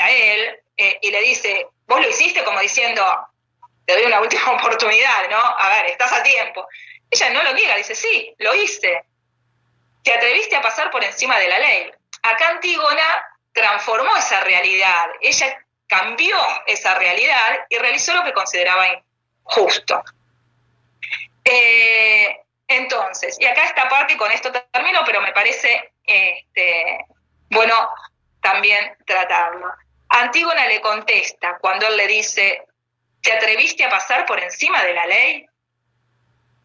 él y le dice, vos lo hiciste, como diciendo, te doy una última oportunidad, ¿no? A ver, estás a tiempo. Ella no lo niega, dice, sí, lo hice. Te atreviste a pasar por encima de la ley. Acá Antígona transformó esa realidad. Ella cambió esa realidad y realizó lo que consideraba injusto. Entonces, y acá esta parte, y con esto termino, pero me parece bueno también tratarlo. Antígona le contesta cuando él le dice, ¿te atreviste a pasar por encima de la ley?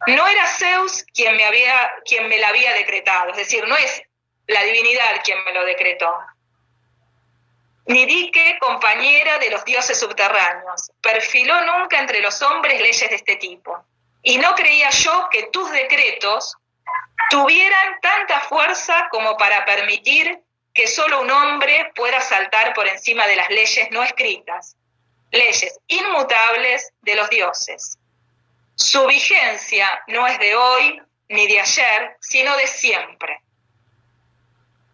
No era Zeus quien me la había decretado, es decir, no es la divinidad quien me lo decretó. Ni Dike, compañera de los dioses subterráneos, perfiló nunca entre los hombres leyes de este tipo. Y no creía yo que tus decretos tuvieran tanta fuerza como para permitir que solo un hombre pueda saltar por encima de las leyes no escritas, leyes inmutables de los dioses. Su vigencia no es de hoy ni de ayer, sino de siempre.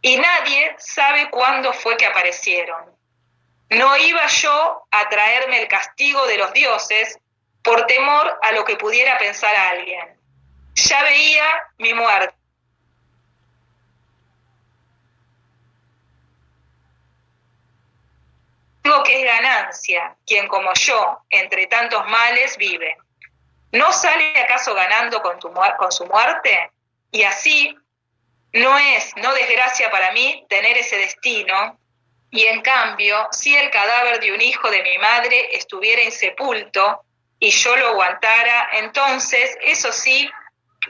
Y nadie sabe cuándo fue que aparecieron. No iba yo a traerme el castigo de los dioses por temor a lo que pudiera pensar alguien. Ya veía mi muerte. Digo que es ganancia quien como yo, entre tantos males, vive. ¿No sale acaso ganando con su muerte? Y así no desgracia para mí tener ese destino, y en cambio, si el cadáver de un hijo de mi madre estuviera insepulto y yo lo aguantara, entonces eso sí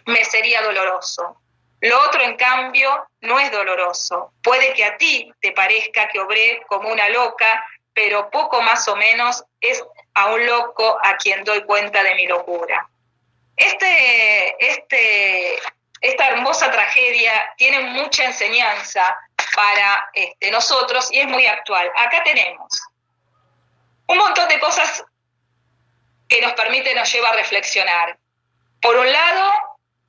me sería doloroso. Lo otro, en cambio, no es doloroso. Puede que a ti te parezca que obré como una loca, pero poco más o menos es a un loco a quien doy cuenta de mi locura. Esta hermosa tragedia tiene mucha enseñanza para nosotros y es muy actual. Acá tenemos un montón de cosas que nos lleva a reflexionar. Por un lado,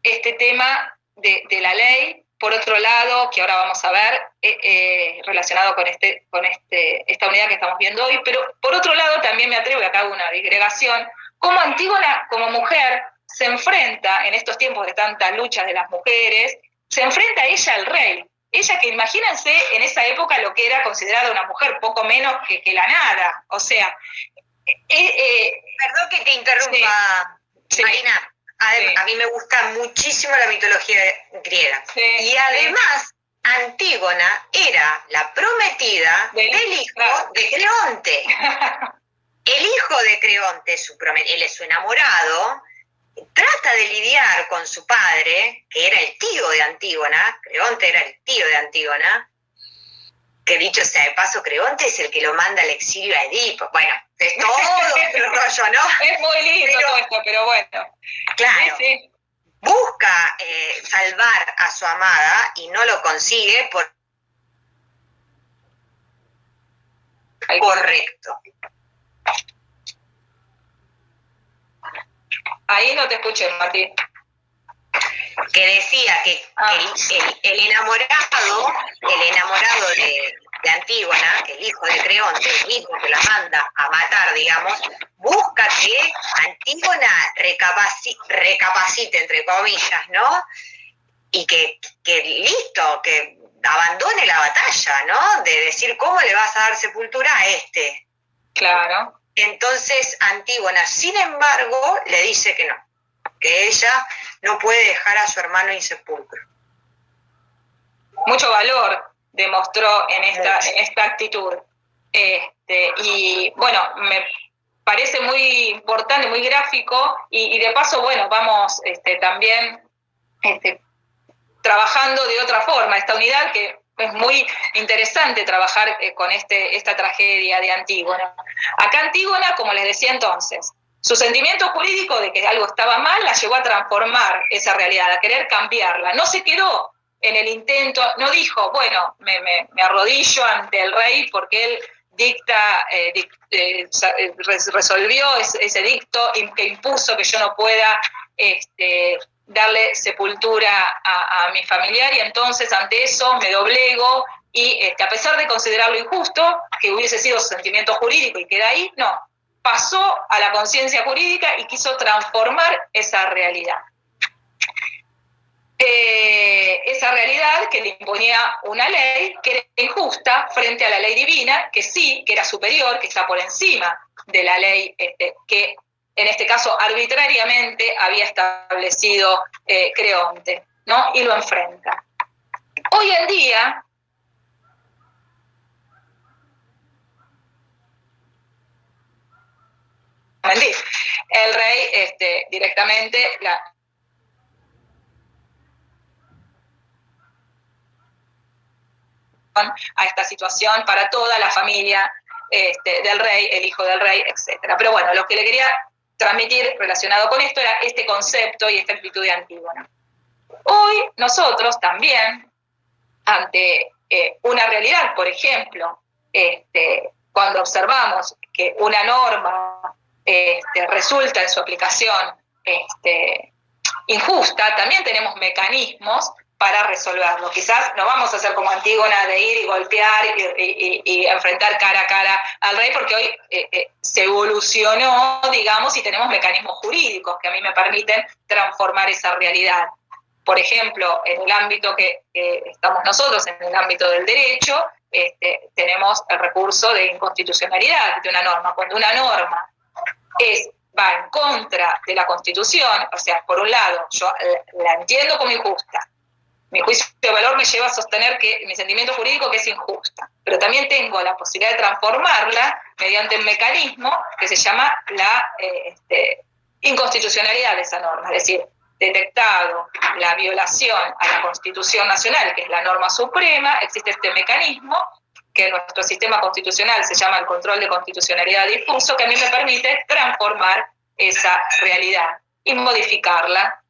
este tema de la ley, por otro lado, que ahora vamos a ver, relacionado con esta unidad que estamos viendo hoy, pero por otro lado también me atrevo, y acá hago una digregación, cómo Antígona como mujer se enfrenta, en estos tiempos de tantas luchas de las mujeres, se enfrenta ella al rey. Ella, que imagínense en esa época lo que era considerada una mujer, poco menos que la nada. O sea... Perdón que te interrumpa, sí. Marina. A mí me gusta muchísimo la mitología griega. Sí, y además, Antígona era la prometida del hijo de Creonte. El hijo de Creonte, él es su enamorado, trata de lidiar con su padre, que era el tío de Antígona. Creonte era el tío de Antígona, que dicho sea de paso, Creonte es el que lo manda al exilio a Edipo. Bueno, es todo un rollo, ¿no? Es muy lindo todo esto, pero bueno. Claro. Sí. Busca salvar a su amada y no lo consigue por... Correcto. Ahí no te escuché, Martín. Que decía que el enamorado de Antígona, el hijo de Creonte, el mismo que la manda a matar, digamos, busca que Antígona recapacite, entre comillas, ¿no? Y que listo, que abandone la batalla, ¿no? De decir, ¿cómo le vas a dar sepultura a este? Claro. Entonces Antígona, sin embargo, le dice que no, que ella no puede dejar a su hermano insepulcro. Mucho valor demostró en esta actitud. Y bueno, me parece muy importante, muy gráfico, y de paso, bueno, vamos también trabajando de otra forma esta unidad, que es muy interesante trabajar con esta tragedia de Antígona. Acá Antígona, como les decía entonces, su sentimiento jurídico de que algo estaba mal la llevó a transformar esa realidad, a querer cambiarla. No se quedó en el intento, no dijo, bueno, me arrodillo ante el rey porque él resolvió ese dicto que impuso que yo no pueda darle sepultura a mi familiar, y entonces ante eso me doblego y a pesar de considerarlo injusto, que hubiese sido su sentimiento jurídico y queda ahí, no, pasó a la conciencia jurídica y quiso transformar esa realidad. Esa realidad que le imponía una ley que era injusta frente a la ley divina, que sí, que era superior, que está por encima de la ley que en este caso arbitrariamente había establecido Creonte, ¿no? Y lo enfrenta. Hoy en día, el rey directamente a esta situación para toda la familia del rey, el hijo del rey, etcétera. Pero bueno, lo que le quería transmitir relacionado con esto era este concepto y esta actitud de Antígona. Hoy nosotros también, ante una realidad, por ejemplo, cuando observamos que una norma resulta en su aplicación injusta, también tenemos mecanismos para resolverlo. Quizás no vamos a hacer como Antígona de ir y golpear y enfrentar cara a cara al rey, porque hoy se evolucionó, digamos, y tenemos mecanismos jurídicos que a mí me permiten transformar esa realidad. Por ejemplo, en el ámbito que estamos nosotros, en el ámbito del derecho, tenemos el recurso de inconstitucionalidad de una norma. Cuando una norma va en contra de la Constitución, o sea, por un lado, yo la entiendo como injusta, mi juicio de valor me lleva a sostener que mi sentimiento jurídico que es injusta, pero también tengo la posibilidad de transformarla mediante un mecanismo que se llama la inconstitucionalidad de esa norma, es decir, detectado la violación a la Constitución Nacional, que es la norma suprema, existe este mecanismo que en nuestro sistema constitucional se llama el control de constitucionalidad difuso, que a mí me permite transformar esa realidad y modificarla.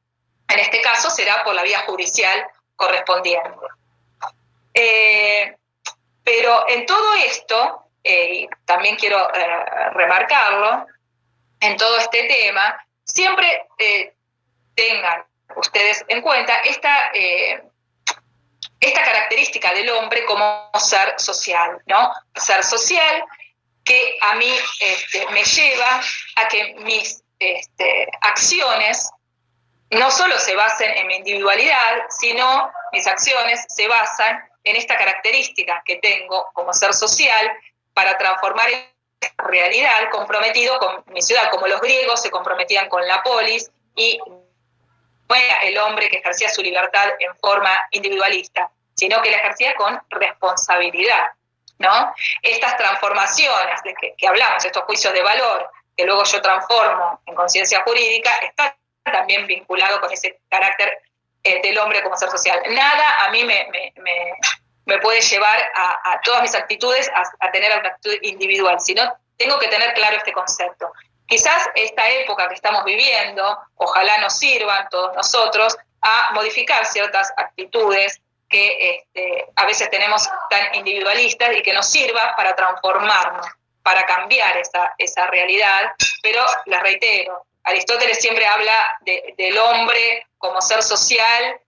En este caso será por la vía judicial correspondiente. Pero en todo esto, y también quiero remarcarlo, en todo este tema, siempre tengan ustedes en cuenta esta característica del hombre como ser social, ¿no? Ser social que a mí me lleva a que mis acciones no solo se basen en mi individualidad, sino mis acciones se basan en esta característica que tengo como ser social para transformar esta realidad comprometido con mi ciudad, como los griegos se comprometían con la polis y no era el hombre que ejercía su libertad en forma individualista, sino que la ejercía con responsabilidad, ¿no? Estas transformaciones de que hablamos, estos juicios de valor, que luego yo transformo en conciencia jurídica, están también vinculado con ese carácter del hombre como ser social. Nada a mí me puede llevar a todas mis actitudes a tener una actitud individual, sino tengo que tener claro este concepto. Quizás esta época que estamos viviendo, ojalá nos sirvan todos nosotros a modificar ciertas actitudes que a veces tenemos tan individualistas y que nos sirva para transformarnos, para cambiar esa realidad, pero les reitero, Aristóteles siempre habla del hombre como ser social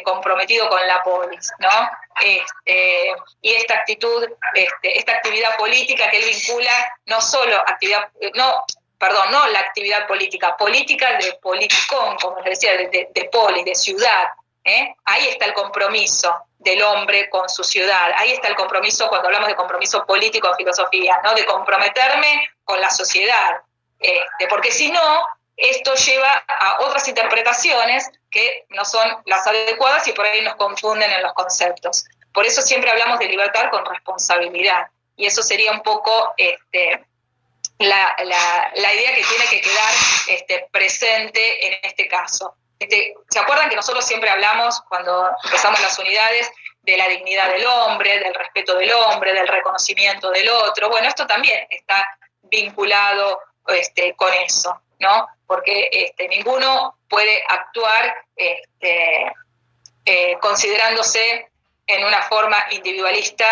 comprometido con la polis, ¿no? Y esta actitud, esta actividad política que él vincula no solo no la actividad política de politicón, como les decía, de polis, de ciudad, ahí está el compromiso del hombre con su ciudad, ahí está el compromiso cuando hablamos de compromiso político en filosofía, ¿no? De comprometerme con la sociedad, porque si no, esto lleva a otras interpretaciones que no son las adecuadas y por ahí nos confunden en los conceptos. Por eso siempre hablamos de libertad con responsabilidad, y eso sería un poco la idea que tiene que quedar presente en este caso. ¿Se acuerdan que nosotros siempre hablamos, cuando empezamos las unidades, de la dignidad del hombre, del respeto del hombre, del reconocimiento del otro? Bueno, esto también está vinculado con eso, ¿no? Porque ninguno puede actuar considerándose en una forma individualista,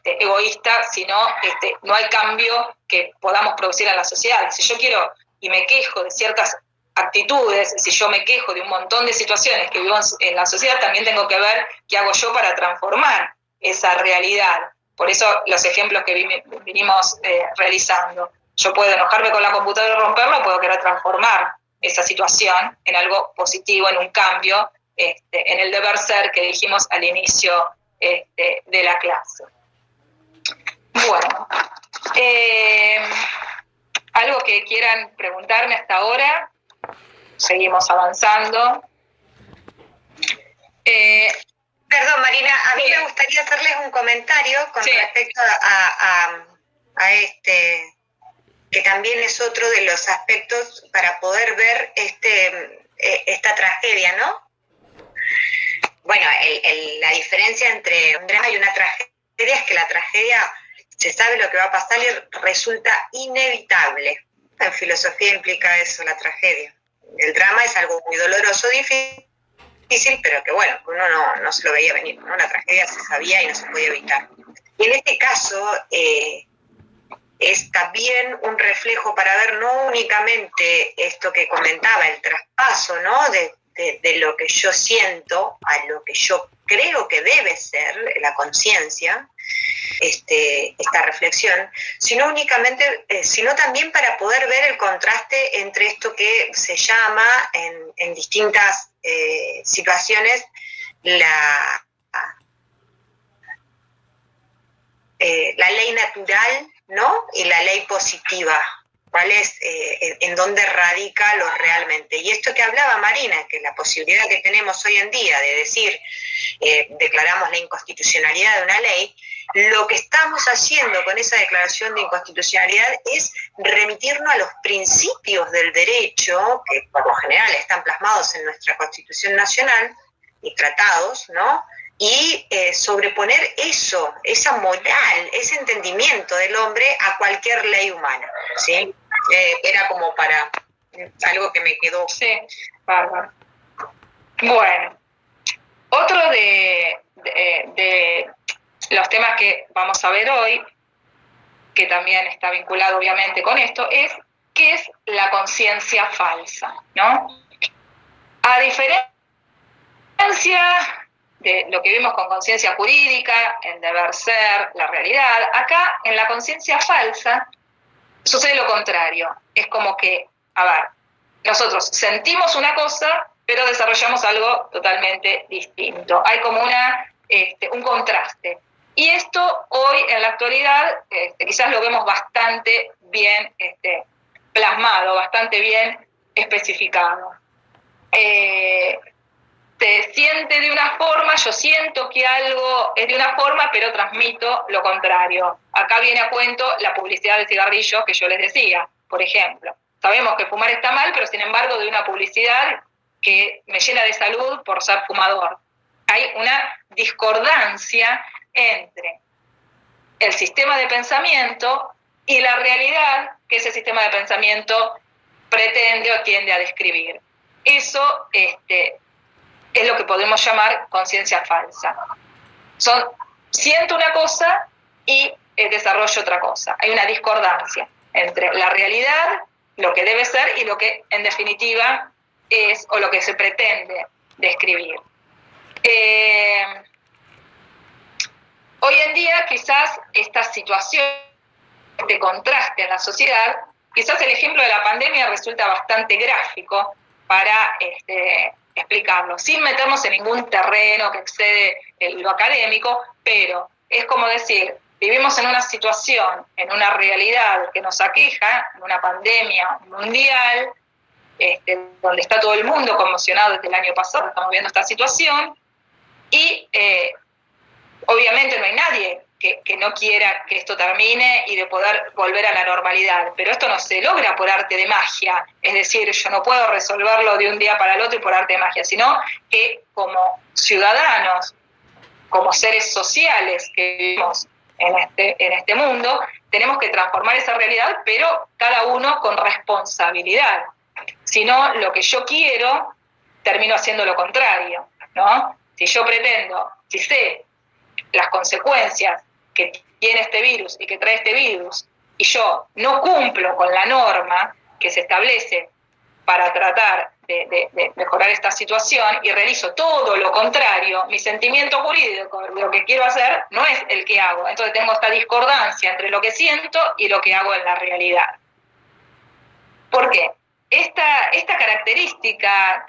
egoísta, sino no hay cambio que podamos producir en la sociedad. Si yo quiero y me quejo de ciertas actitudes, si yo me quejo de un montón de situaciones que vivo en la sociedad, también tengo que ver qué hago yo para transformar esa realidad. Por eso los ejemplos que vinimos realizando. Yo puedo enojarme con la computadora y romperla, o puedo querer transformar esa situación en algo positivo, en un cambio, en el deber ser que dijimos al inicio de la clase. Bueno, ¿algo que quieran preguntarme hasta ahora? Seguimos avanzando. Perdón, Marina, a mí me gustaría hacerles un comentario con respecto a que también es otro de los aspectos para poder ver esta tragedia, ¿no? Bueno, la diferencia entre un drama y una tragedia es que la tragedia se sabe lo que va a pasar y resulta inevitable. En filosofía implica eso, la tragedia. El drama es algo muy doloroso, difícil, pero que bueno, uno no se lo veía venir, ¿no? La tragedia se sabía y no se podía evitar. Y en este caso es también un reflejo para ver no únicamente esto que comentaba, el traspaso, ¿no? de lo que yo siento a lo que yo creo que debe ser la conciencia, esta reflexión, sino también para poder ver el contraste entre esto que se llama en distintas situaciones la ley natural, ¿no? Y la ley positiva. ¿Cuál es, en dónde radica lo realmente? Y esto que hablaba Marina, que la posibilidad que tenemos hoy en día de decir, declaramos la inconstitucionalidad de una ley, lo que estamos haciendo con esa declaración de inconstitucionalidad es remitirnos a los principios del derecho, que por lo general están plasmados en nuestra Constitución Nacional y tratados, ¿no? Y sobreponer eso, esa moral, ese entendimiento del hombre a cualquier ley humana, ¿sí? Era como para algo que me quedó. Sí, bárbaro. Bueno, otro de los temas que vamos a ver hoy, que también está vinculado obviamente con esto, es qué es la conciencia falsa, ¿no? A diferencia de lo que vimos con conciencia jurídica, el deber ser, la realidad, acá en la conciencia falsa sucede lo contrario. Es como que, nosotros sentimos una cosa, pero desarrollamos algo totalmente distinto. Hay como un contraste. Y esto hoy, en la actualidad, quizás lo vemos bastante bien plasmado, bastante bien especificado. Se siente de una forma, yo siento que algo es de una forma, pero transmito lo contrario. Acá viene a cuento la publicidad de cigarrillos que yo les decía, por ejemplo. Sabemos que fumar está mal, pero sin embargo de una publicidad que me llena de salud por ser fumador. Hay una discordancia entre el sistema de pensamiento y la realidad que ese sistema de pensamiento pretende o tiende a describir. Eso es lo que podemos llamar conciencia falsa. Siento una cosa y desarrollo otra cosa. Hay una discordancia entre la realidad, lo que debe ser, y lo que en definitiva es, o lo que se pretende describir. Hoy en día quizás esta situación de contraste en la sociedad, quizás el ejemplo de la pandemia resulta bastante gráfico para explicarlo, sin meternos en ningún terreno que excede lo académico, pero es como decir, vivimos en una situación, en una realidad que nos aqueja, en una pandemia mundial, donde está todo el mundo conmocionado desde el año pasado, estamos viendo esta situación, y obviamente no hay nadie que no quiera que esto termine y de poder volver a la normalidad, pero esto no se logra por arte de magia, es decir, yo no puedo resolverlo de un día para el otro y por arte de magia, sino que como ciudadanos, como seres sociales que vivimos en este mundo, tenemos que transformar esa realidad, pero cada uno con responsabilidad. Si no, lo que yo quiero, termino haciendo lo contrario, ¿no? Si yo pretendo, si sé las consecuencias que tiene este virus y que trae este virus, y yo no cumplo con la norma que se establece para tratar de mejorar esta situación y realizo todo lo contrario, mi sentimiento jurídico, lo que quiero hacer, no es el que hago. Entonces tengo esta discordancia entre lo que siento y lo que hago en la realidad. ¿Por qué? Esta característica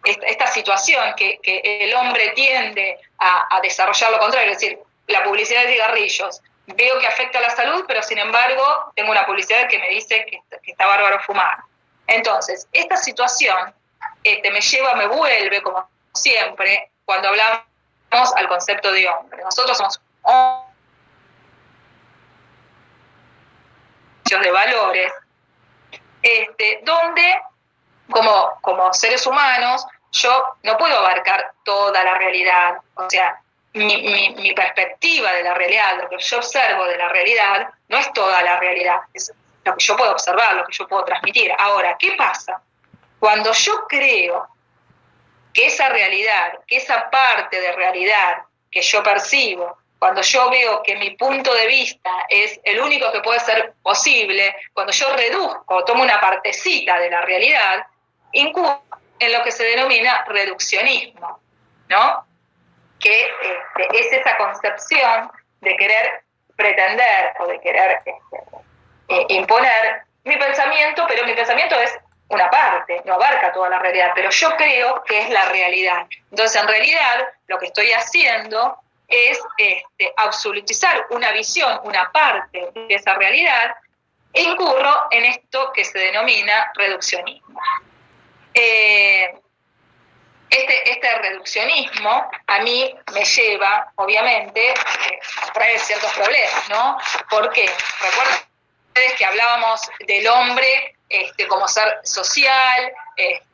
esta situación que el hombre tiende a desarrollar lo contrario, es decir, la publicidad de cigarrillos, veo que afecta a la salud, pero sin embargo tengo una publicidad que me dice que está bárbaro fumar. Entonces, esta situación me vuelve, como siempre, cuando hablamos al concepto de hombre. Nosotros somos hombres de valores, donde como seres humanos yo no puedo abarcar toda la realidad, o sea, mi perspectiva de la realidad, lo que yo observo de la realidad, no es toda la realidad, es lo que yo puedo observar, lo que yo puedo transmitir. Ahora, ¿qué pasa? Cuando yo creo que esa realidad, que esa parte de realidad que yo percibo, cuando yo veo que mi punto de vista es el único que puede ser posible, cuando yo reduzco, tomo una partecita de la realidad, incurro en lo que se denomina reduccionismo, ¿no? Que es esa concepción de querer pretender o de querer imponer mi pensamiento, pero mi pensamiento es una parte, no abarca toda la realidad, pero yo creo que es la realidad. Entonces, en realidad, lo que estoy haciendo es absolutizar una visión, una parte de esa realidad, e incurro en esto que se denomina reduccionismo. Este reduccionismo a mí me lleva, obviamente, a traer ciertos problemas, ¿no? ¿Por qué? Recuerden ustedes que hablábamos del hombre como ser social,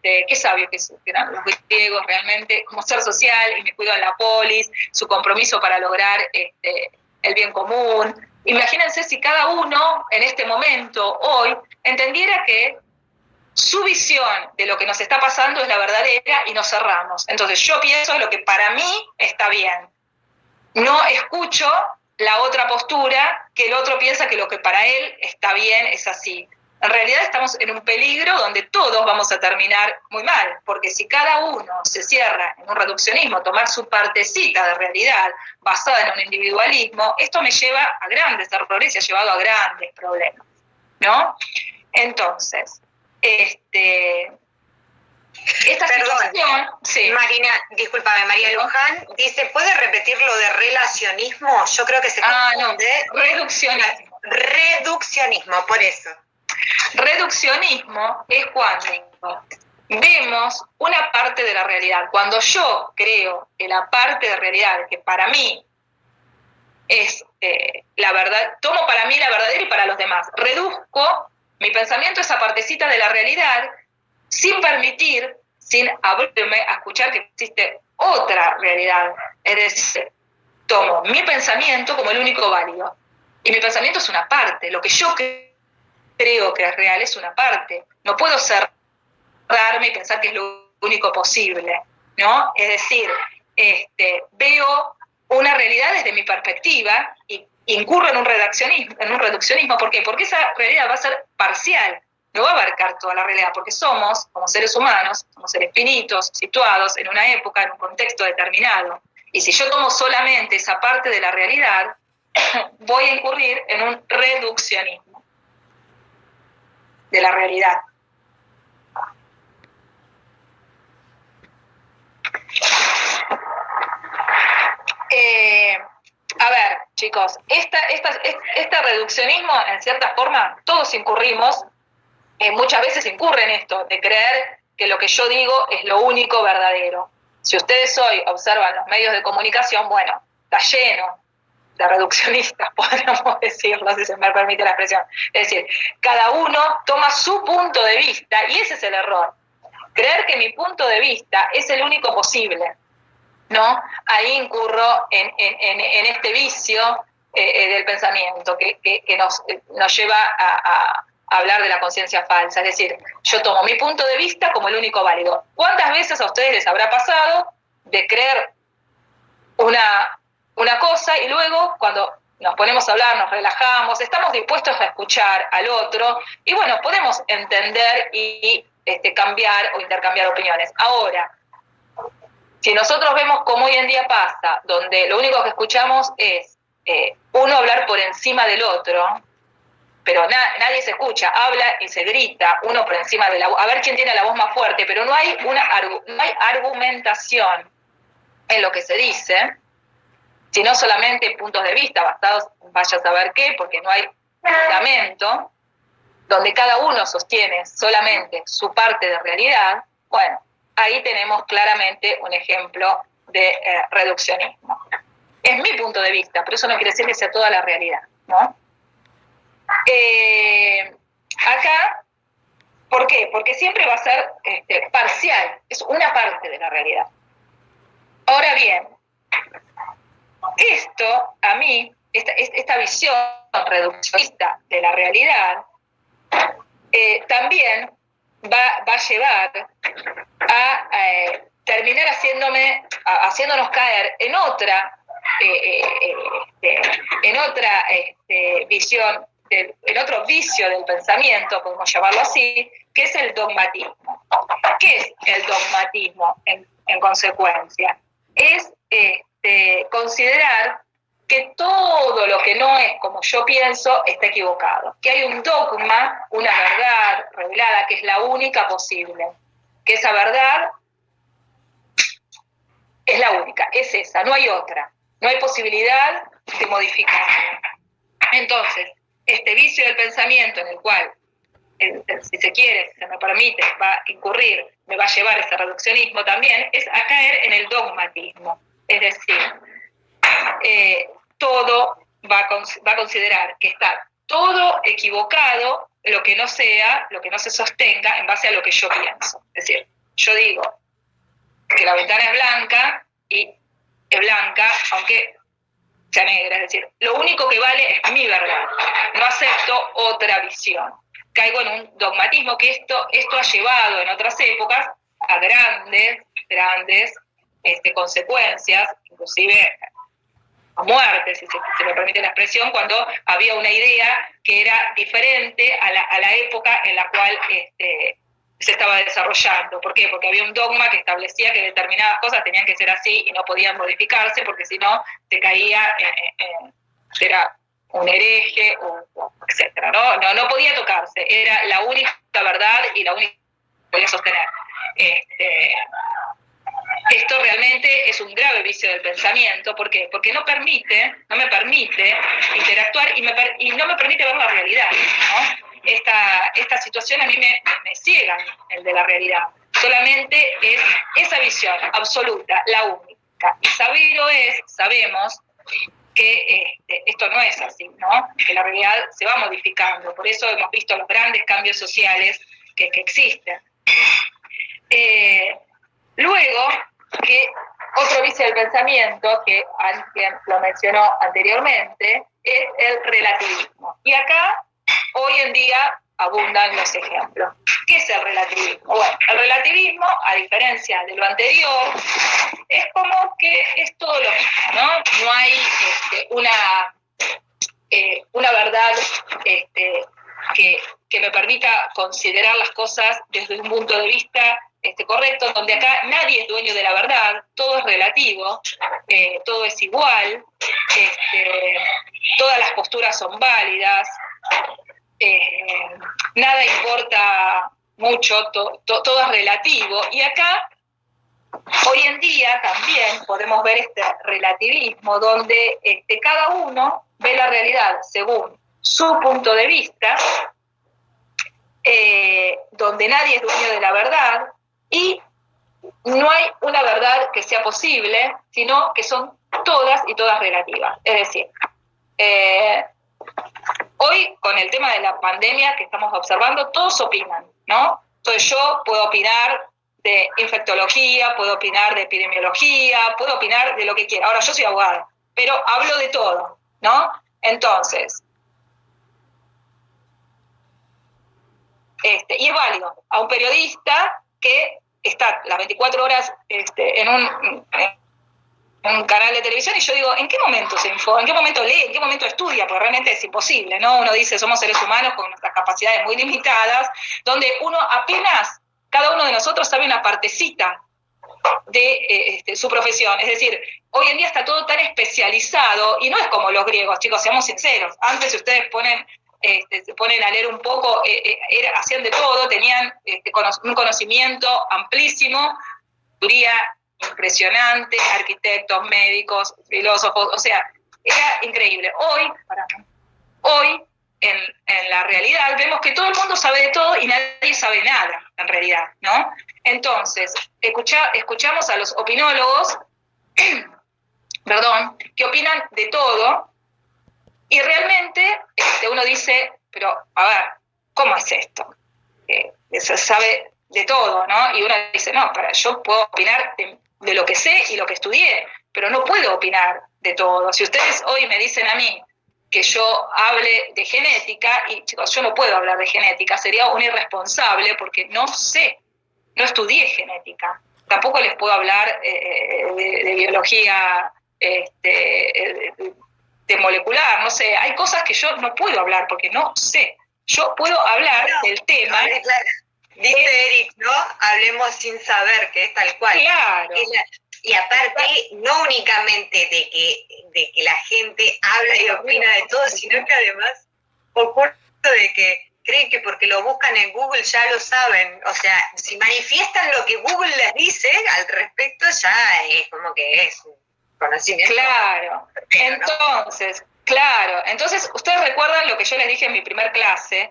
qué sabio que eran los griegos realmente, como ser social, y me cuido en la polis, su compromiso para lograr el bien común. Imagínense si cada uno en este momento, hoy, entendiera que su visión de lo que nos está pasando es la verdadera y nos cerramos. Entonces yo pienso lo que para mí está bien. No escucho la otra postura, que el otro piensa que lo que para él está bien es así. En realidad estamos en un peligro donde todos vamos a terminar muy mal, porque si cada uno se cierra en un reduccionismo, tomar su partecita de realidad basada en un individualismo, esto me lleva a grandes errores y ha llevado a grandes problemas, ¿no? Entonces, esta situación, sí. Marina, discúlpame, María Luján dice, ¿puede repetir lo de relacionismo? Yo creo que se confunde. No, reduccionismo. Reduccionismo, por eso. Reduccionismo es cuando vemos una parte de la realidad. Cuando yo creo que la parte de realidad que para mí es la verdad, tomo para mí la verdadera y para los demás. Reduzco mi pensamiento a esa partecita de la realidad sin permitir, sin abrirme a escuchar que existe otra realidad. Es decir, tomo mi pensamiento como el único válido. Y mi pensamiento es una parte. Lo que yo creo que es real es una parte. No puedo cerrarme y pensar que es lo único posible, ¿no? Es decir, veo una realidad desde mi perspectiva y incurro en un reduccionismo. ¿Por qué? Porque esa realidad va a ser parcial, no va a abarcar toda la realidad, porque somos, como seres humanos, somos seres finitos, situados en una época, en un contexto determinado. Y si yo tomo solamente esa parte de la realidad, voy a incurrir en un reduccionismo de la realidad. A ver, chicos, este reduccionismo, en cierta forma, todos incurrimos, muchas veces incurren esto, de creer que lo que yo digo es lo único verdadero. Si ustedes hoy observan los medios de comunicación, bueno, está lleno de reduccionistas, podríamos decirlo, si se me permite la expresión. Es decir, cada uno toma su punto de vista, y ese es el error. Creer que mi punto de vista es el único posible, ¿no? Ahí incurro en este vicio del pensamiento que nos lleva a hablar de la conciencia falsa. Es decir, yo tomo mi punto de vista como el único válido. ¿Cuántas veces a ustedes les habrá pasado de creer una cosa y luego cuando nos ponemos a hablar, nos relajamos, estamos dispuestos a escuchar al otro y bueno, podemos entender y cambiar o intercambiar opiniones? Ahora, si nosotros vemos cómo hoy en día pasa, donde lo único que escuchamos es uno hablar por encima del otro, pero nadie se escucha, habla y se grita uno por encima de la voz, a ver quién tiene la voz más fuerte, pero no hay argumentación en lo que se dice, sino solamente puntos de vista basados en vaya a saber qué, porque no hay fundamento, donde cada uno sostiene solamente su parte de realidad. Bueno, ahí tenemos claramente un ejemplo de reduccionismo. Es mi punto de vista, pero eso no quiere decir que sea toda la realidad, ¿no? Acá, ¿por qué? Porque siempre va a ser parcial, es una parte de la realidad. Ahora bien, esto, a mí, esta visión reduccionista de la realidad, también va a llevar a terminar haciéndonos caer en otra visión, en otro vicio del pensamiento, podemos llamarlo así, que es el dogmatismo. ¿Qué es el dogmatismo en consecuencia? Es considerar que todo lo que no es como yo pienso está equivocado, que hay un dogma, una verdad revelada que es la única posible, que esa verdad es la única, es esa, no hay otra. no hay posibilidad de modificarlo. Entonces, este vicio del pensamiento en el cual, si se quiere, si se me permite, va a incurrir, me va a llevar ese reduccionismo también, es a caer en el dogmatismo. Es decir, todo va a considerar que está todo equivocado, lo que no sea, lo que no se sostenga en base a lo que yo pienso. Es decir, yo digo que la ventana es blanca y es blanca, aunque sea negra, es decir, lo único que vale es mi verdad, no acepto otra visión. Caigo en un dogmatismo que esto ha llevado en otras épocas a grandes consecuencias, inclusive a muerte, si se me permite la expresión, cuando había una idea que era diferente a la época en la cual se estaba desarrollando. ¿Por qué? Porque había un dogma que establecía que determinadas cosas tenían que ser así y no podían modificarse, porque si no se caía, era un hereje, etcétera, ¿no? No podía tocarse, era la única verdad y la única que podía sostener. Esto realmente es un grave vicio del pensamiento. ¿Por qué? Porque no me permite interactuar y no me permite ver la realidad, ¿no? Esta situación a mí me ciega el de la realidad. Solamente es esa visión absoluta, la única. Y sabemos que esto no es así, ¿no? Que la realidad se va modificando. Por eso hemos visto los grandes cambios sociales que existen. Luego, que otro vicio del pensamiento, que alguien lo mencionó anteriormente, es el relativismo. Y acá, hoy en día, abundan los ejemplos. ¿Qué es el relativismo? Bueno, el relativismo, a diferencia de lo anterior, es como que es todo lo mismo, ¿no? No hay una verdad que me permita considerar las cosas desde un punto de vista correcto, donde acá nadie es dueño de la verdad, todo es relativo, todo es igual, todas las posturas son válidas, nada importa mucho, todo es relativo. Y acá, hoy en día también podemos ver este relativismo, donde cada uno ve la realidad según su punto de vista, donde nadie es dueño de la verdad, y no hay una verdad que sea posible, sino que son todas y todas relativas. Es decir, hoy con el tema de la pandemia que estamos observando, todos opinan, ¿no? Entonces yo puedo opinar de infectología, puedo opinar de epidemiología, puedo opinar de lo que quiera. Ahora, yo soy abogada, pero hablo de todo, ¿no? Entonces, y es válido a un periodista que está las 24 horas en un canal de televisión, y yo digo, ¿en qué momento se informa? ¿En qué momento lee? ¿En qué momento estudia? Porque realmente es imposible, ¿no? Uno dice, somos seres humanos con nuestras capacidades muy limitadas, donde uno apenas, cada uno de nosotros sabe una partecita de su profesión. Es decir, hoy en día está todo tan especializado, y no es como los griegos, chicos, seamos sinceros. Antes, si ustedes se ponen a leer un poco, hacían de todo, tenían un conocimiento amplísimo, sabiduría impresionante, arquitectos, médicos, filósofos, o sea, era increíble. Hoy en la realidad vemos que todo el mundo sabe de todo y nadie sabe nada, en realidad, ¿no? Entonces, escuchamos a los opinólogos, que opinan de todo, y realmente uno dice, pero a ver, ¿cómo es esto? Se sabe de todo, ¿no? Y uno dice, no, yo puedo opinar de lo que sé y lo que estudié, pero no puedo opinar de todo. Si ustedes hoy me dicen a mí que yo hable de genética, y chicos, yo no puedo hablar de genética, sería un irresponsable porque no sé, no estudié genética. Tampoco les puedo hablar de biología, de molecular, no sé, hay cosas que yo no puedo hablar porque no sé. Yo puedo hablar del tema. Claro. Dice Eric, ¿no? Hablemos sin saber, que es tal cual. Claro. Y aparte, no únicamente de que la gente habla y opina de todo, sino que además ocurre de que creen que porque lo buscan en Google ya lo saben. O sea, si manifiestan lo que Google les dice al respecto, ya es como que es conocimiento. Entonces, ustedes recuerdan lo que yo les dije en mi primer clase,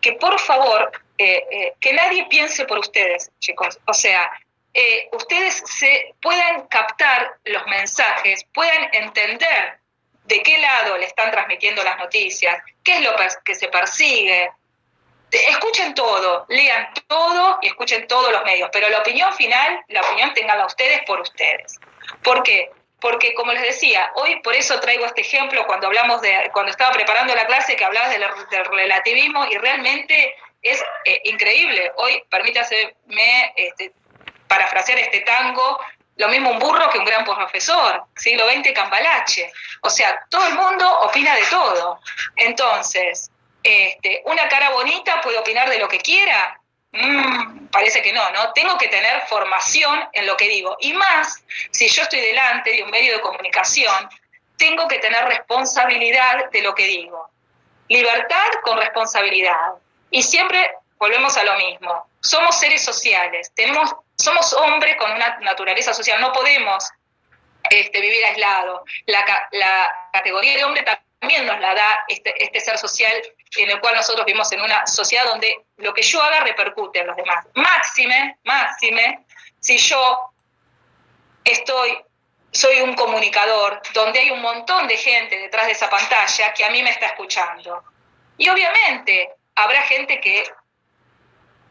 que por favor, que nadie piense por ustedes, chicos. O sea, ustedes se puedan captar los mensajes, puedan entender de qué lado le están transmitiendo las noticias, qué es lo que se persigue. Escuchen todo, lean todo y escuchen todos los medios, pero la opinión final, la opinión tenganla ustedes por ustedes. ¿Por qué? Porque, como les decía, hoy por eso traigo este ejemplo cuando estaba preparando la clase, que hablabas del relativismo, y realmente es increíble. Hoy, permítaseme parafrasear este tango, lo mismo un burro que un gran profesor, siglo XX Cambalache. O sea, todo el mundo opina de todo. Entonces, ¿una cara bonita puede opinar de lo que quiera? Parece que no, ¿no? Tengo que tener formación en lo que digo. Y más, si yo estoy delante de un medio de comunicación, tengo que tener responsabilidad de lo que digo. Libertad con responsabilidad. Y siempre volvemos a lo mismo. Somos seres sociales, somos hombres con una naturaleza social, no podemos vivir aislados. La categoría de hombre también nos la da este ser social en el cual nosotros vivimos en una sociedad donde lo que yo haga repercute en los demás. Máxime, si yo soy un comunicador donde hay un montón de gente detrás de esa pantalla que a mí me está escuchando. Y obviamente habrá gente que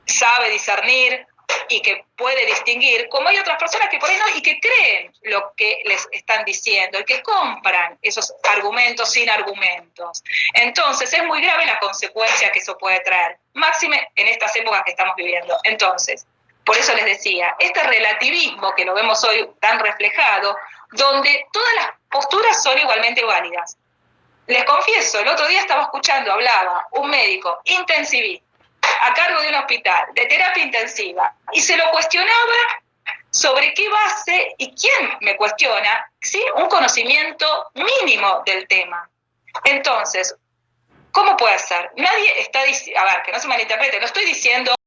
sabe discernir y que puede distinguir, como hay otras personas que por ahí no, y que creen lo que les están diciendo, y que compran esos argumentos sin argumentos. Entonces es muy grave la consecuencia que eso puede traer, máxime en estas épocas que estamos viviendo. Entonces, por eso les decía, este relativismo que lo vemos hoy tan reflejado, donde todas las posturas son igualmente válidas. Les confieso, el otro día estaba escuchando, hablaba un médico intensivista, a cargo de un hospital, de terapia intensiva, y se lo cuestionaba sobre qué base y quién me cuestiona, ¿sí? Un conocimiento mínimo del tema. Entonces, ¿cómo puede ser? Nadie está diciendo, a ver, que no se malinterprete, no estoy diciendo